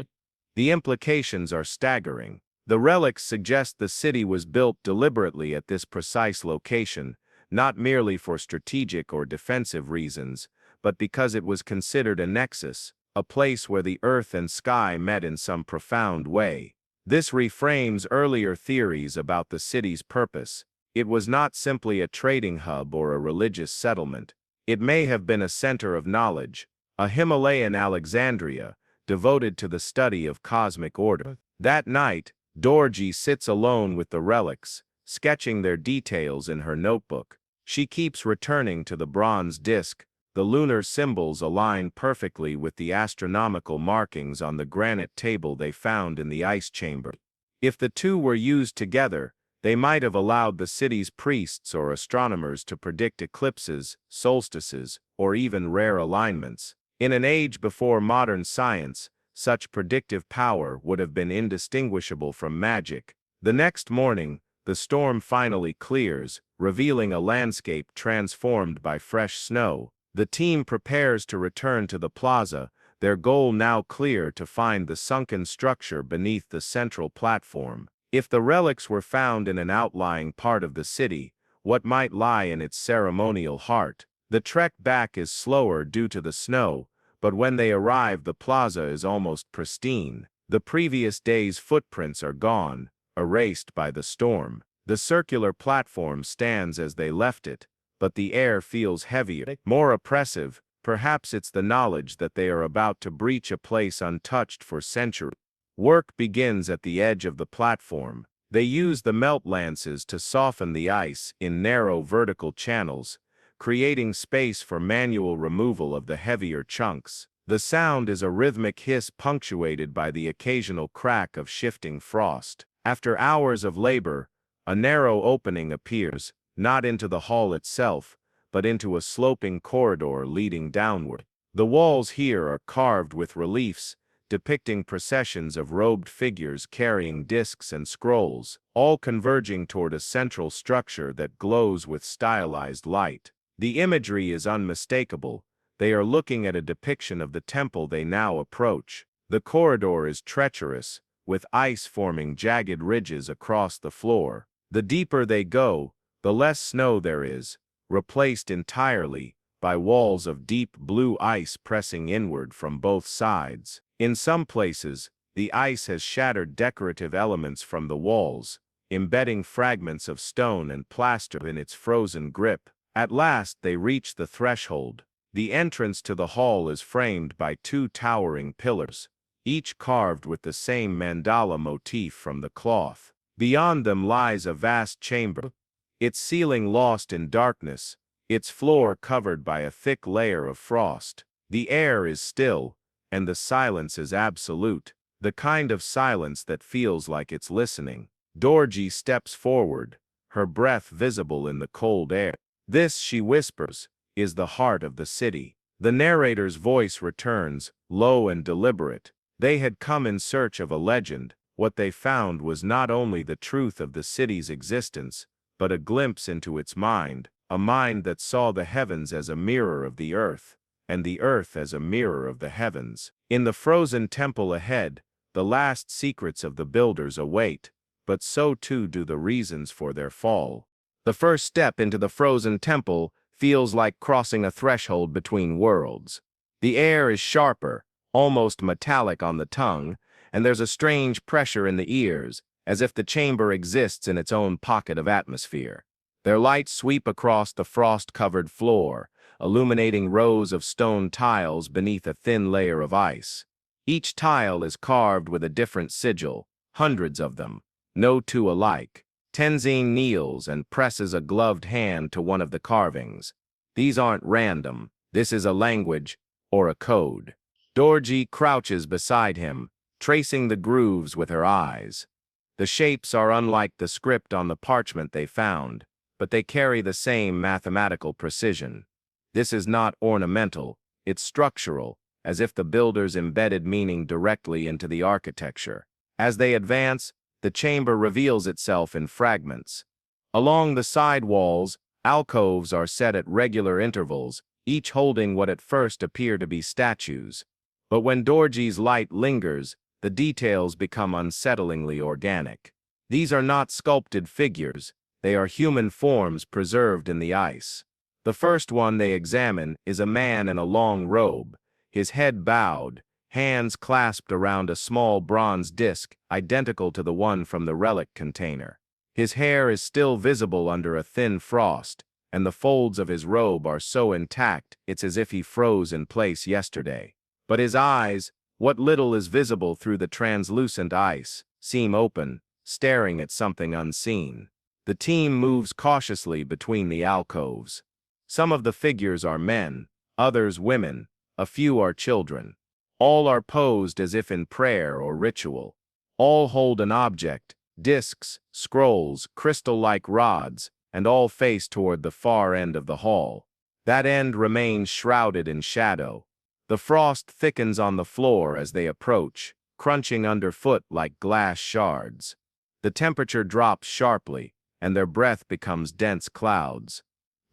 The implications are staggering. The relics suggest the city was built deliberately at this precise location, not merely for strategic or defensive reasons, but because it was considered a nexus, a place where the earth and sky met in some profound way. This reframes earlier theories about the city's purpose. It was not simply a trading hub or a religious settlement. It may have been a center of knowledge, a Himalayan Alexandria, devoted to the study of cosmic order. That night, Dorji sits alone with the relics, sketching their details in her notebook. She keeps returning to the bronze disc. The lunar symbols align perfectly with the astronomical markings on the granite table they found in the ice chamber. If the two were used together, they might have allowed the city's priests or astronomers to predict eclipses, solstices, or even rare alignments. In an age before modern science, such predictive power would have been indistinguishable from magic. The next morning, the storm finally clears, revealing a landscape transformed by fresh snow. The team prepares to return to the plaza, their goal now clear to find the sunken structure beneath the central platform. If the relics were found in an outlying part of the city, what might lie in its ceremonial heart? The trek back is slower due to the snow, but when they arrive the plaza is almost pristine. The previous day's footprints are gone, erased by the storm. The circular platform stands as they left it, but the air feels heavier, more oppressive. Perhaps it's the knowledge that they are about to breach a place untouched for centuries. Work begins at the edge of the platform. They use the melt lances to soften the ice in narrow vertical channels, creating space for manual removal of the heavier chunks. The sound is a rhythmic hiss punctuated by the occasional crack of shifting frost. After hours of labor, a narrow opening appears, not into the hall itself, but into a sloping corridor leading downward. The walls here are carved with reliefs, depicting processions of robed figures carrying discs and scrolls, all converging toward a central structure that glows with stylized light. The imagery is unmistakable. They are looking at a depiction of the temple they now approach. The corridor is treacherous, with ice forming jagged ridges across the floor. The deeper they go, the less snow there is, replaced entirely by walls of deep blue ice pressing inward from both sides. In some places, the ice has shattered decorative elements from the walls, embedding fragments of stone and plaster in its frozen grip. At last they reach the threshold. The entrance to the hall is framed by two towering pillars, each carved with the same mandala motif from the cloth. Beyond them lies a vast chamber, its ceiling lost in darkness, its floor covered by a thick layer of frost. The air is still, and the silence is absolute, the kind of silence that feels like it's listening. Dorji steps forward, her breath visible in the cold air. This, she whispers, is the heart of the city. The narrator's voice returns, low and deliberate. They had come in search of a legend. What they found was not only the truth of the city's existence, but a glimpse into its mind, a mind that saw the heavens as a mirror of the earth, and the earth as a mirror of the heavens. In the frozen temple ahead, the last secrets of the builders await, but so too do the reasons for their fall. The first step into the frozen temple feels like crossing a threshold between worlds. The air is sharper, almost metallic on the tongue, and there's a strange pressure in the ears, as if the chamber exists in its own pocket of atmosphere. Their lights sweep across the frost-covered floor, illuminating rows of stone tiles beneath a thin layer of ice. Each tile is carved with a different sigil, hundreds of them, no two alike. Tenzin kneels and presses a gloved hand to one of the carvings. These aren't random. This is a language, or a code. Dorji crouches beside him, tracing the grooves with her eyes. The shapes are unlike the script on the parchment they found, but they carry the same mathematical precision. This is not ornamental, it's structural, as if the builders embedded meaning directly into the architecture. As they advance, the chamber reveals itself in fragments. Along the side walls, alcoves are set at regular intervals, each holding what at first appear to be statues. But when Dorji's light lingers, the details become unsettlingly organic. These are not sculpted figures, they are human forms preserved in the ice. The first one they examine is a man in a long robe, his head bowed, hands clasped around a small bronze disc identical to the one from the relic container. His hair is still visible under a thin frost, and the folds of his robe are so intact it's as if he froze in place yesterday. But his eyes, what little is visible through the translucent ice, seem open, staring at something unseen. The team moves cautiously between the alcoves. Some of the figures are men, others women, a few are children. All are posed as if in prayer or ritual. All hold an object, discs, scrolls, crystal-like rods, and all face toward the far end of the hall. That end remains shrouded in shadow. The frost thickens on the floor as they approach, crunching underfoot like glass shards. The temperature drops sharply, and their breath becomes dense clouds.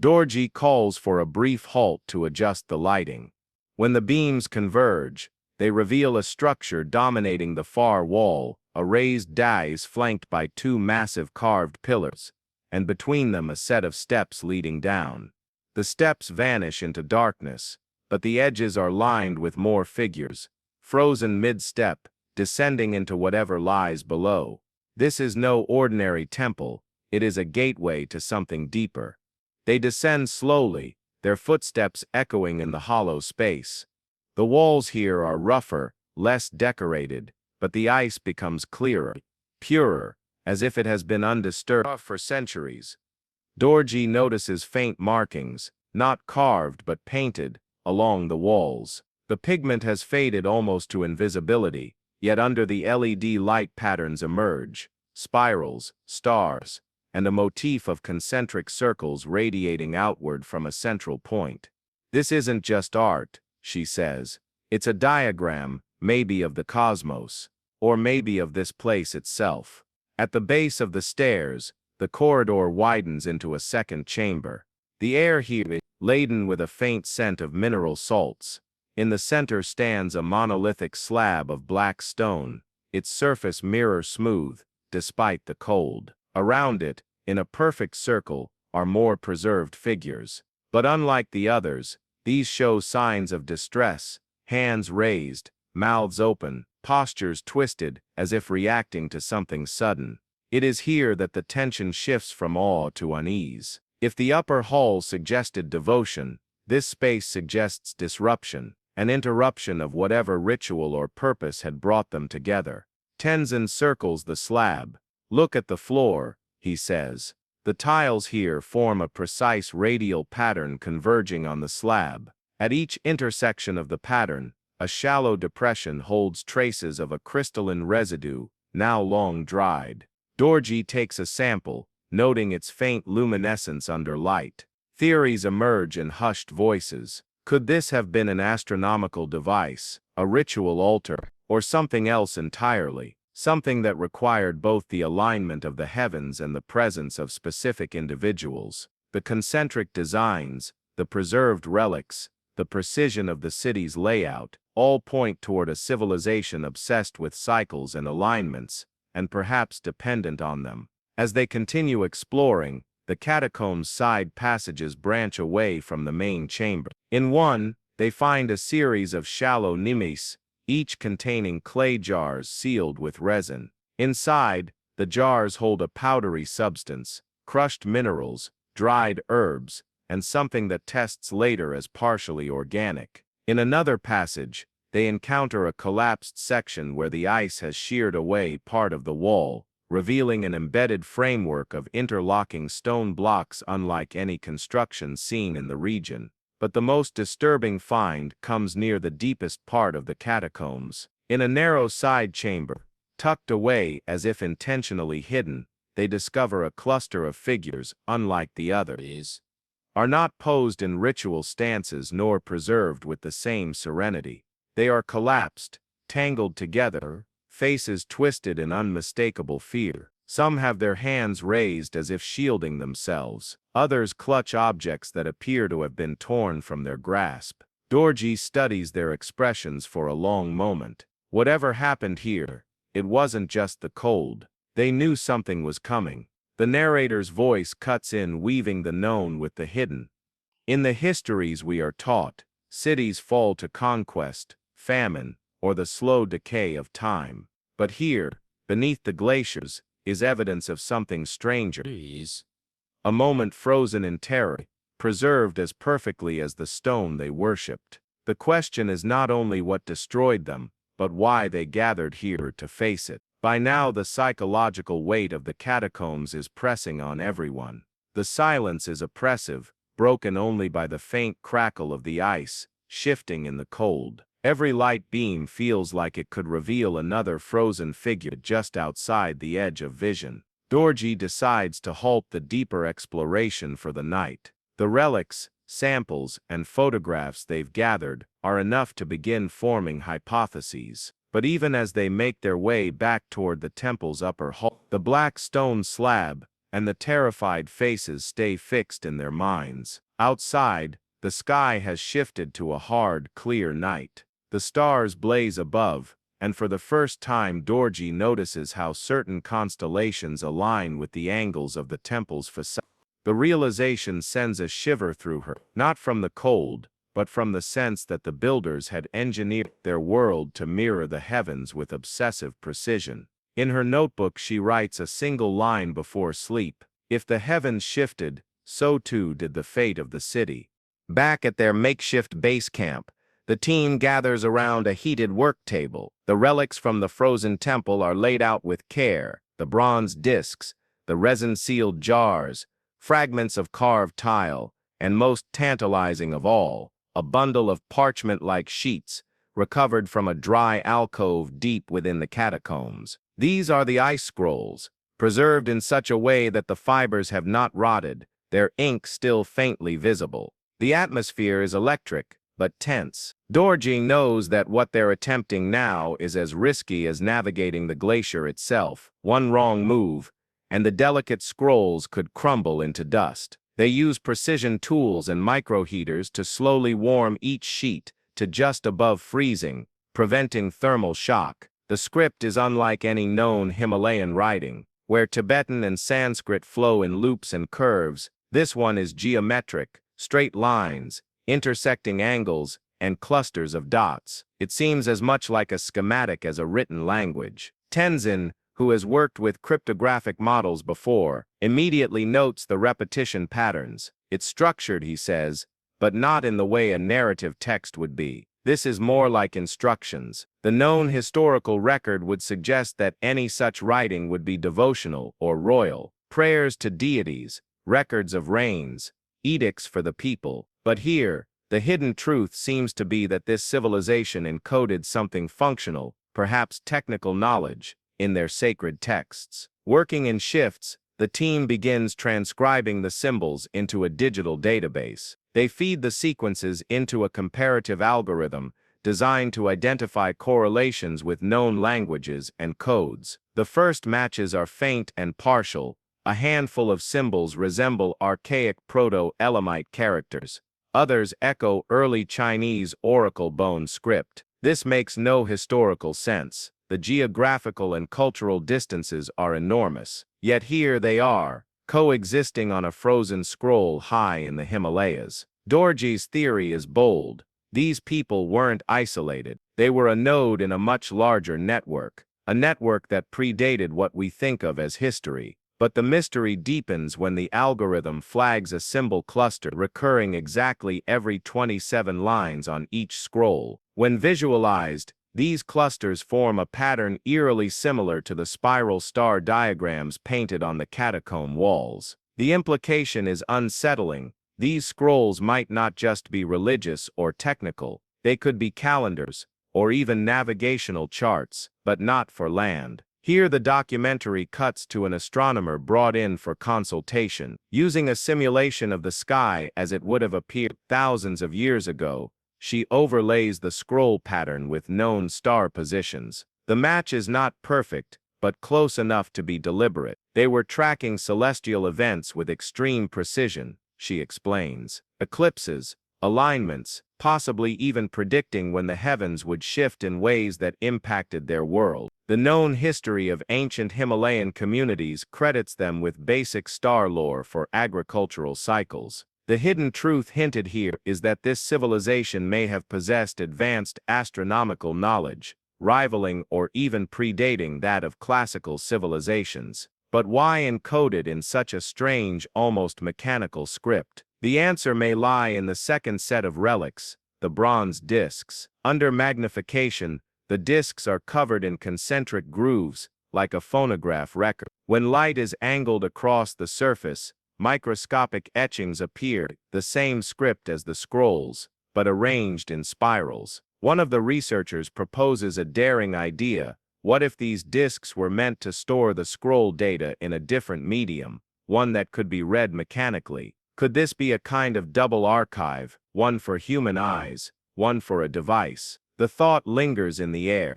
Dorji calls for a brief halt to adjust the lighting. When the beams converge, they reveal a structure dominating the far wall, a raised dais flanked by two massive carved pillars, and between them a set of steps leading down. The steps vanish into darkness, but the edges are lined with more figures, frozen mid-step, descending into whatever lies below. This is no ordinary temple, it is a gateway to something deeper. They descend slowly, their footsteps echoing in the hollow space. The walls here are rougher, less decorated, but the ice becomes clearer, purer, as if it has been undisturbed for centuries. Dorji notices faint markings, not carved but painted, along the walls. The pigment has faded almost to invisibility, yet under the LED light patterns emerge, spirals, stars, and a motif of concentric circles radiating outward from a central point. This isn't just art, she says. It's a diagram, maybe of the cosmos, or maybe of this place itself. At the base of the stairs, the corridor widens into a second chamber. The air here is laden with a faint scent of mineral salts. In the center stands a monolithic slab of black stone, its surface mirror smooth, despite the cold. Around it, in a perfect circle, are more preserved figures. But unlike the others, these show signs of distress, hands raised, mouths open, postures twisted, as if reacting to something sudden. It is here that the tension shifts from awe to unease. If the upper hall suggested devotion, this space suggests disruption, an interruption of whatever ritual or purpose had brought them together. Tenzin circles the slab. Look at the floor, he says. The tiles here form a precise radial pattern converging on the slab. At each intersection of the pattern, a shallow depression holds traces of a crystalline residue, now long dried. Dorji takes a sample, noting its faint luminescence under light. Theories emerge in hushed voices. Could this have been an astronomical device, a ritual altar, or something else entirely? Something that required both the alignment of the heavens and the presence of specific individuals. The concentric designs, the preserved relics, the precision of the city's layout, all point toward a civilization obsessed with cycles and alignments, and perhaps dependent on them. As they continue exploring, the catacombs' side passages branch away from the main chamber. In one, they find a series of shallow niches, each containing clay jars sealed with resin. Inside, the jars hold a powdery substance, crushed minerals, dried herbs, and something that tests later as partially organic. In another passage, they encounter a collapsed section where the ice has sheared away part of the wall, revealing an embedded framework of interlocking stone blocks unlike any construction seen in the region. But the most disturbing find comes near the deepest part of the catacombs. In a narrow side chamber, tucked away as if intentionally hidden, they discover a cluster of figures unlike the others. Are not posed in ritual stances nor preserved with the same serenity. They are collapsed, tangled together, faces twisted in unmistakable fear. Some have their hands raised as if shielding themselves. Others clutch objects that appear to have been torn from their grasp. Dorji studies their expressions for a long moment. Whatever happened here, it wasn't just the cold. They knew something was coming. The narrator's voice cuts in, weaving the known with the hidden. In the histories we are taught, cities fall to conquest, famine, or the slow decay of time. But here, beneath the glaciers, is evidence of something stranger. A moment frozen in terror, preserved as perfectly as the stone they worshipped. The question is not only what destroyed them, but why they gathered here to face it. By now the psychological weight of the catacombs is pressing on everyone. The silence is oppressive, broken only by the faint crackle of the ice, shifting in the cold. Every light beam feels like it could reveal another frozen figure just outside the edge of vision. Dorji decides to halt the deeper exploration for the night. The relics, samples, and photographs they've gathered are enough to begin forming hypotheses. But even as they make their way back toward the temple's upper hall, the black stone slab and the terrified faces stay fixed in their minds. Outside, the sky has shifted to a hard, clear night. The stars blaze above, and for the first time Dorji notices how certain constellations align with the angles of the temple's facade. The realization sends a shiver through her, not from the cold, but from the sense that the builders had engineered their world to mirror the heavens with obsessive precision. In her notebook she writes a single line before sleep: "If the heavens shifted, so too did the fate of the city." Back at their makeshift base camp, the team gathers around a heated work table. The relics from the frozen temple are laid out with care: the bronze discs, the resin-sealed jars, fragments of carved tile, and most tantalizing of all, a bundle of parchment-like sheets, recovered from a dry alcove deep within the catacombs. These are the ice scrolls, preserved in such a way that the fibers have not rotted, their ink still faintly visible. The atmosphere is electric, but tense. Dorji knows that what they're attempting now is as risky as navigating the glacier itself. One wrong move, and the delicate scrolls could crumble into dust. They use precision tools and microheaters to slowly warm each sheet to just above freezing, preventing thermal shock. The script is unlike any known Himalayan writing, where Tibetan and Sanskrit flow in loops and curves. This one is geometric, straight lines, intersecting angles, and clusters of dots. It seems as much like a schematic as a written language. Tenzin, who has worked with cryptographic models before, immediately notes the repetition patterns. It's structured, he says, but not in the way a narrative text would be. This is more like instructions. The known historical record would suggest that any such writing would be devotional or royal. Prayers to deities, records of rains, edicts for the people. But here, the hidden truth seems to be that this civilization encoded something functional, perhaps technical knowledge, in their sacred texts. Working in shifts, the team begins transcribing the symbols into a digital database. They feed the sequences into a comparative algorithm designed to identify correlations with known languages and codes. The first matches are faint and partial. A handful of symbols resemble archaic Proto-Elamite characters. Others echo early Chinese oracle bone script. This makes no historical sense. The geographical and cultural distances are enormous. Yet here they are, coexisting on a frozen scroll high in the Himalayas. Dorji's theory is bold. These people weren't isolated. They were a node in a much larger network, a network that predated what we think of as history. But the mystery deepens when the algorithm flags a symbol cluster recurring exactly every 27 lines on each scroll. When visualized, these clusters form a pattern eerily similar to the spiral star diagrams painted on the catacomb walls. The implication is unsettling. These scrolls might not just be religious or technical. They could be calendars, or even navigational charts, but not for land. Here the documentary cuts to an astronomer brought in for consultation. Using a simulation of the sky as it would have appeared thousands of years ago, she overlays the scroll pattern with known star positions. The match is not perfect, but close enough to be deliberate. They were tracking celestial events with extreme precision, she explains. Eclipses, alignments, possibly even predicting when the heavens would shift in ways that impacted their world. The known history of ancient Himalayan communities credits them with basic star lore for agricultural cycles. The hidden truth hinted here is that this civilization may have possessed advanced astronomical knowledge, rivaling or even predating that of classical civilizations. But why encode it in such a strange, almost mechanical script? The answer may lie in the second set of relics, the bronze discs. Under magnification, the discs are covered in concentric grooves, like a phonograph record. When light is angled across the surface, microscopic etchings appear, the same script as the scrolls, but arranged in spirals. One of the researchers proposes a daring idea. What if these discs were meant to store the scroll data in a different medium, one that could be read mechanically? Could this be a kind of double archive, one for human eyes, one for a device. The thought lingers in the air.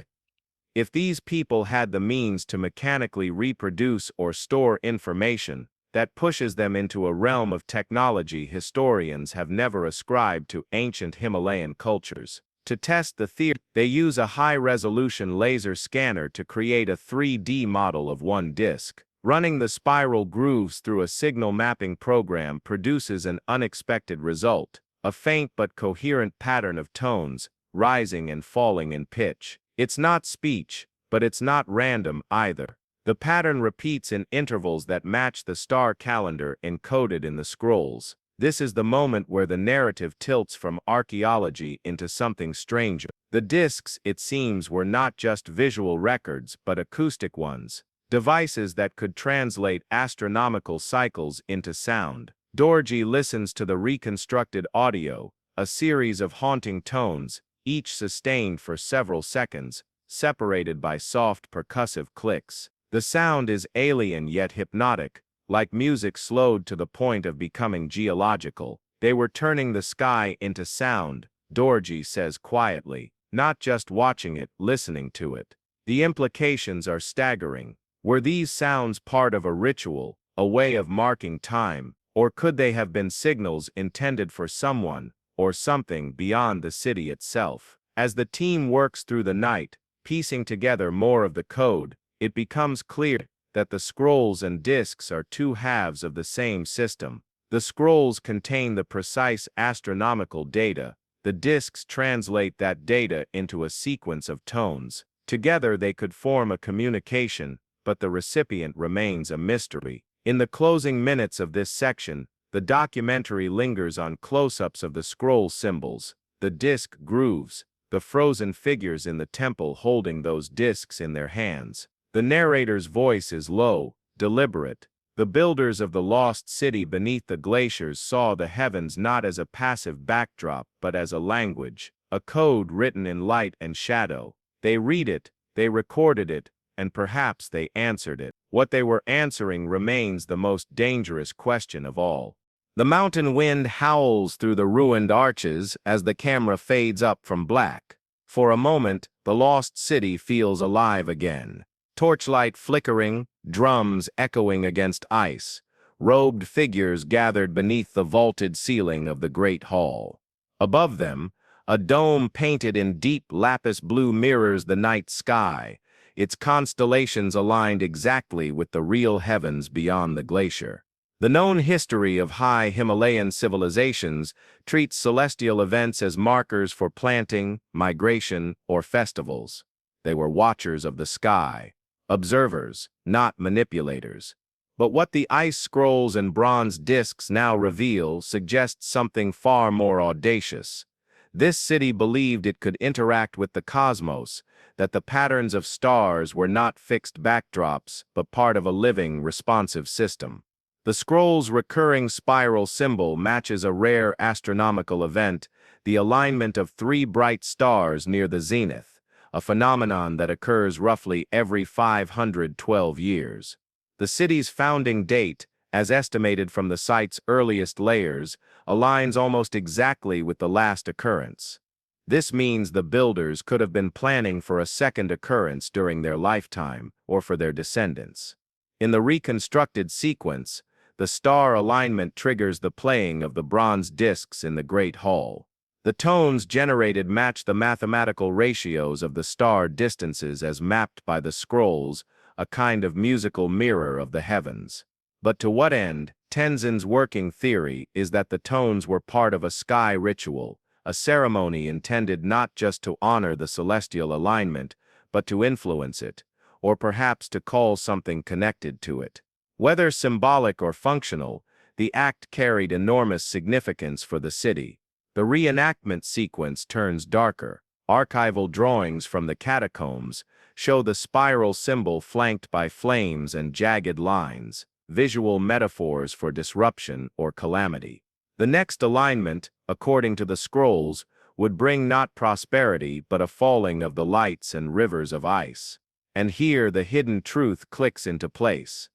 If these people had the means to mechanically reproduce or store information, that pushes them into a realm of technology historians have never ascribed to ancient Himalayan cultures. To test the theory, they use a high-resolution laser scanner to create a 3D model of one disk. Running the spiral grooves through a signal mapping program produces an unexpected result, a faint but coherent pattern of tones, rising and falling in pitch. It's not speech, but it's not random either. The pattern repeats in intervals that match the star calendar encoded in the scrolls. This is the moment where the narrative tilts from archaeology into something stranger. The discs, it seems, were not just visual records, but acoustic ones, devices that could translate astronomical cycles into sound. Dorji listens to the reconstructed audio, a series of haunting tones, each sustained for several seconds, separated by soft percussive clicks. The sound is alien yet hypnotic, like music slowed to the point of becoming geological. They were turning the sky into sound, Dorji says quietly, not just watching it, listening to it. The implications are staggering. Were these sounds part of a ritual, a way of marking time, or could they have been signals intended for someone or something beyond the city itself? As the team works through the night, piecing together more of the code, it becomes clear that the scrolls and discs are two halves of the same system. The scrolls contain the precise astronomical data. The discs translate that data into a sequence of tones. Together they could form a communication, but the recipient remains a mystery. In the closing minutes of this section, the documentary lingers on close-ups of the scroll symbols, the disc grooves, the frozen figures in the temple holding those discs in their hands. The narrator's voice is low, deliberate. The builders of the lost city beneath the glaciers saw the heavens not as a passive backdrop but as a language, a code written in light and shadow. They read it, they recorded it, and perhaps they answered it. What they were answering remains the most dangerous question of all. The mountain wind howls through the ruined arches as the camera fades up from black. For a moment, the lost city feels alive again. Torchlight flickering, drums echoing against ice, robed figures gathered beneath the vaulted ceiling of the great hall. Above them, a dome painted in deep lapis blue mirrors the night sky, its constellations aligned exactly with the real heavens beyond the glacier. The known history of high Himalayan civilizations treats celestial events as markers for planting, migration, or festivals. They were watchers of the sky, observers, not manipulators. But what the ice scrolls and bronze discs now reveal suggests something far more audacious. This city believed it could interact with the cosmos, that the patterns of stars were not fixed backdrops but part of a living, responsive system. The scroll's recurring spiral symbol matches a rare astronomical event, the alignment of three bright stars near the zenith, a phenomenon that occurs roughly every 512 years. The city's founding date, as estimated from the site's earliest layers, aligns almost exactly with the last occurrence. This means the builders could have been planning for a second occurrence during their lifetime or for their descendants. In the reconstructed sequence, the star alignment triggers the playing of the bronze discs in the Great Hall. The tones generated match the mathematical ratios of the star distances as mapped by the scrolls, a kind of musical mirror of the heavens. But to what end? Tenzin's working theory is that the tones were part of a sky ritual, a ceremony intended not just to honor the celestial alignment, but to influence it, or perhaps to call something connected to it. Whether symbolic or functional, the act carried enormous significance for the city. The reenactment sequence turns darker. Archival drawings from the catacombs show the spiral symbol flanked by flames and jagged lines, visual metaphors for disruption or calamity. The next alignment, according to the scrolls, would bring not prosperity but a falling of the lights and rivers of ice. And here the hidden truth clicks into place.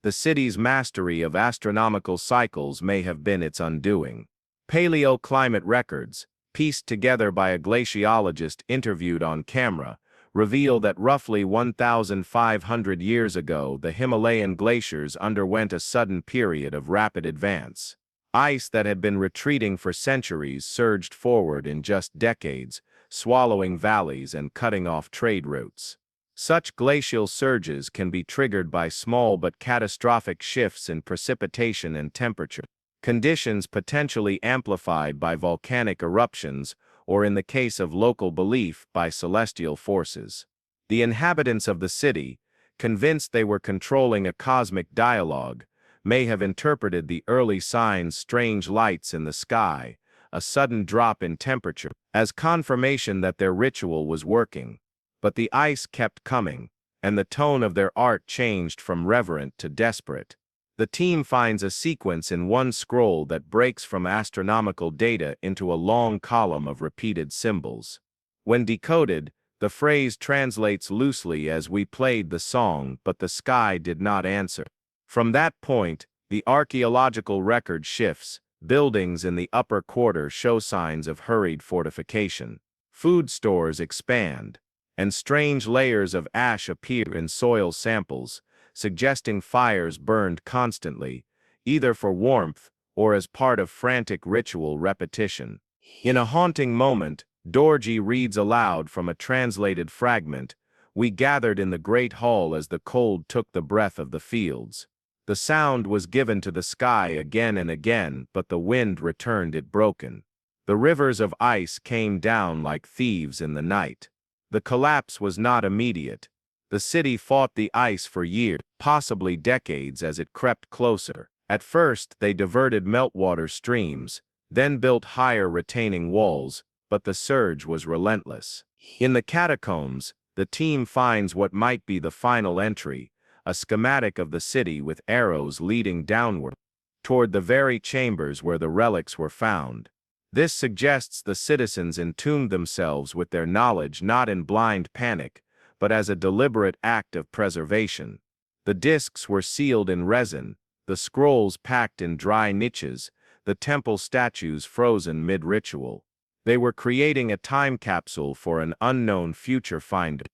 The city's mastery of astronomical cycles may have been its undoing. Paleoclimate records, pieced together by a glaciologist interviewed on camera, reveal that roughly 1,500 years ago the Himalayan glaciers underwent a sudden period of rapid advance. Ice that had been retreating for centuries surged forward in just decades, swallowing valleys and cutting off trade routes. Such glacial surges can be triggered by small but catastrophic shifts in precipitation and temperature, conditions potentially amplified by volcanic eruptions or, in the case of local belief, by celestial forces. The inhabitants of the city, convinced they were controlling a cosmic dialogue, may have interpreted the early signs, strange lights in the sky, a sudden drop in temperature, as confirmation that their ritual was working. But the ice kept coming, and the tone of their art changed from reverent to desperate. The team finds a sequence in one scroll that breaks from astronomical data into a long column of repeated symbols. When decoded, the phrase translates loosely as "we played the song, but the sky did not answer." From that point, the archaeological record shifts. Buildings in the upper quarter show signs of hurried fortification. Food stores expand, and strange layers of ash appear in soil samples, suggesting fires burned constantly, either for warmth or as part of frantic ritual repetition. In a haunting moment, Dorji reads aloud from a translated fragment, "We gathered in the great hall as the cold took the breath of the fields. The sound was given to the sky again and again, but the wind returned it broken. The rivers of ice came down like thieves in the night." The collapse was not immediate. The city fought the ice for years, possibly decades, as it crept closer. At first, they diverted meltwater streams, then built higher retaining walls, but the surge was relentless. In the catacombs, the team finds what might be the final entry, a schematic of the city with arrows leading downward, toward the very chambers where the relics were found. This suggests the citizens entombed themselves with their knowledge not in blind panic, but as a deliberate act of preservation. The discs were sealed in resin, the scrolls packed in dry niches, the temple statues frozen mid-ritual. They were creating a time capsule for an unknown future finder,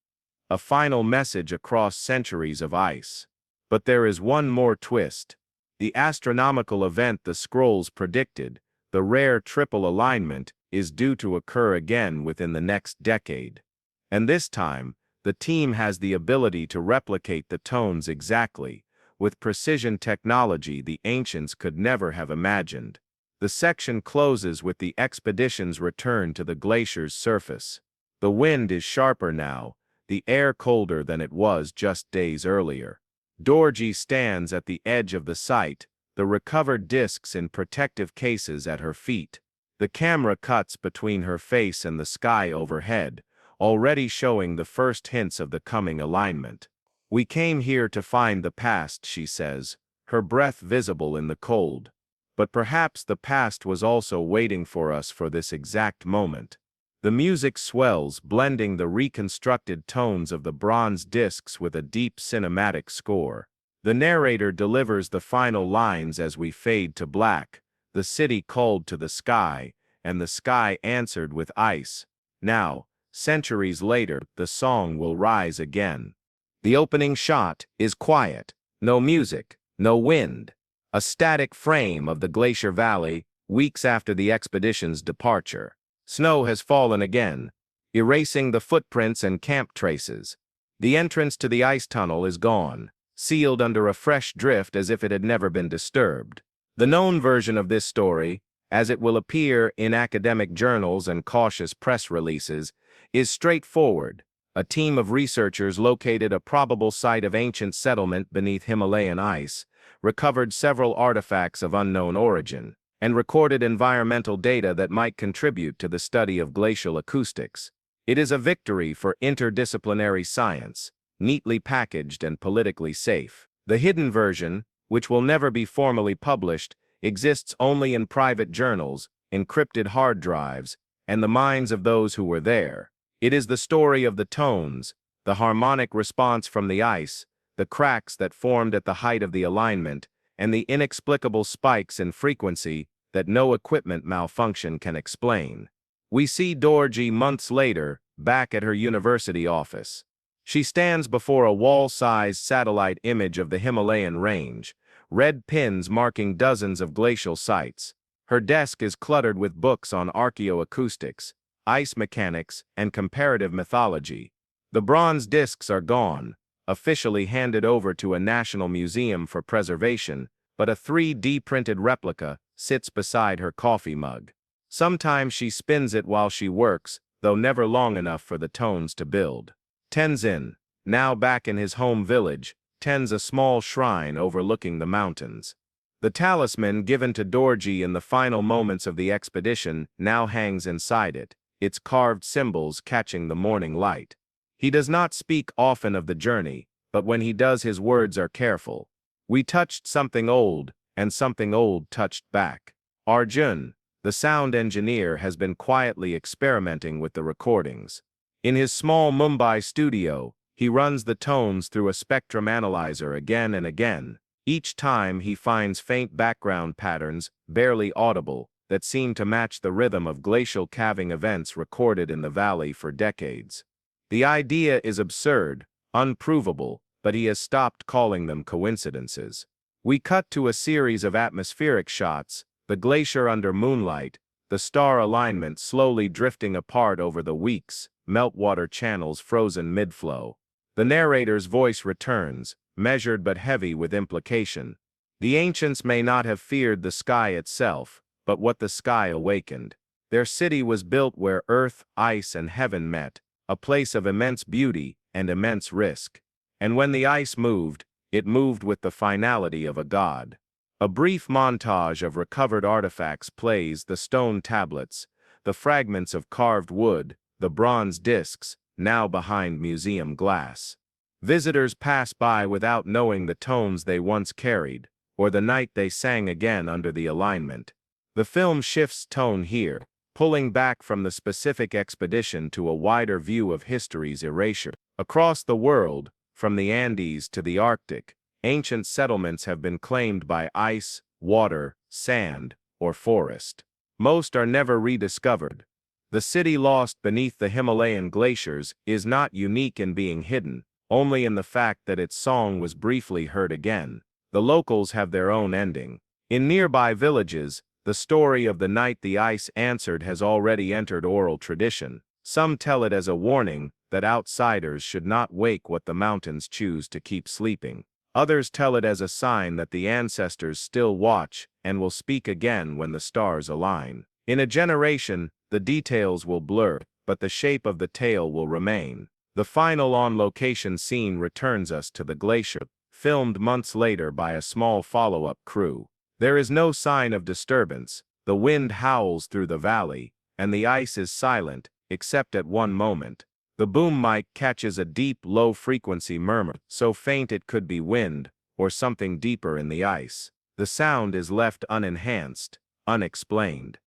a final message across centuries of ice. But there is one more twist. The astronomical event the scrolls predicted, the rare triple alignment, is due to occur again within the next decade. And this time, the team has the ability to replicate the tones exactly, with precision technology the ancients could never have imagined. The section closes with the expedition's return to the glacier's surface. The wind is sharper now, the air colder than it was just days earlier. Dorji stands at the edge of the site, the recovered discs in protective cases at her feet. The camera cuts between her face and the sky overhead, already showing the first hints of the coming alignment. "We came here to find the past," she says, her breath visible in the cold. But perhaps the past was also waiting for us for this exact moment. The music swells, blending the reconstructed tones of the bronze discs with a deep cinematic score. The narrator delivers the final lines as we fade to black. "The city called to the sky, and the sky answered with ice. Now, centuries later, the song will rise again." The opening shot is quiet. No music, no wind. A static frame of the glacier valley, weeks after the expedition's departure. Snow has fallen again, erasing the footprints and camp traces. The entrance to the ice tunnel is gone, sealed under a fresh drift as if it had never been disturbed. The known version of this story, as it will appear in academic journals and cautious press releases, is straightforward. A team of researchers located a probable site of ancient settlement beneath Himalayan ice, recovered several artifacts of unknown origin, and recorded environmental data that might contribute to the study of glacial acoustics. It is a victory for interdisciplinary science, neatly packaged and politically safe. The hidden version, which will never be formally published, exists only in private journals, encrypted hard drives, and the minds of those who were there. It is the story of the tones, the harmonic response from the ice, the cracks that formed at the height of the alignment, and the inexplicable spikes in frequency that no equipment malfunction can explain. We see Dorji months later, back at her university office. She stands before a wall-sized satellite image of the Himalayan range, red pins marking dozens of glacial sites. Her desk is cluttered with books on archaeoacoustics, ice mechanics, and comparative mythology. The bronze discs are gone, officially handed over to a national museum for preservation, but a 3D printed replica sits beside her coffee mug. Sometimes she spins it while she works, though never long enough for the tones to build. Tenzin, now back in his home village, tends a small shrine overlooking the mountains. The talisman given to Dorji in the final moments of the expedition now hangs inside it, its carved symbols catching the morning light. He does not speak often of the journey, but when he does his words are careful. We touched something old, and something old touched back. Arjun, the sound engineer, has been quietly experimenting with the recordings. In his small Mumbai studio, he runs the tones through a spectrum analyzer again and again. Each time he finds faint background patterns, barely audible, that seem to match the rhythm of glacial calving events recorded in the valley for decades. The idea is absurd, unprovable, but he has stopped calling them coincidences. We cut to a series of atmospheric shots, the glacier under moonlight, the star alignment slowly drifting apart over the weeks, meltwater channels frozen mid-flow. The narrator's voice returns, measured but heavy with implication. The ancients may not have feared the sky itself, but what the sky awakened. Their city was built where earth, ice, and heaven met, a place of immense beauty and immense risk. And when the ice moved, it moved with the finality of a god. A brief montage of recovered artifacts plays: the stone tablets, the fragments of carved wood, the bronze discs, now behind museum glass. Visitors pass by without knowing the tones they once carried, or the night they sang again under the alignment. The film shifts tone here, pulling back from the specific expedition to a wider view of history's erasure. Across the world, from the Andes to the Arctic, ancient settlements have been claimed by ice, water, sand, or forest. Most are never rediscovered. The city lost beneath the Himalayan glaciers is not unique in being hidden, only in the fact that its song was briefly heard again. The locals have their own ending. In nearby villages, the story of the night the ice answered has already entered oral tradition. Some tell it as a warning that outsiders should not wake what the mountains choose to keep sleeping. Others tell it as a sign that the ancestors still watch and will speak again when the stars align. In a generation, the details will blur, but the shape of the tale will remain. The final on-location scene returns us to the glacier, filmed months later by a small follow-up crew. There is no sign of disturbance, the wind howls through the valley, and the ice is silent, except at one moment. The boom mic catches a deep, low-frequency murmur, so faint it could be wind, or something deeper in the ice. The sound is left unenhanced, unexplained.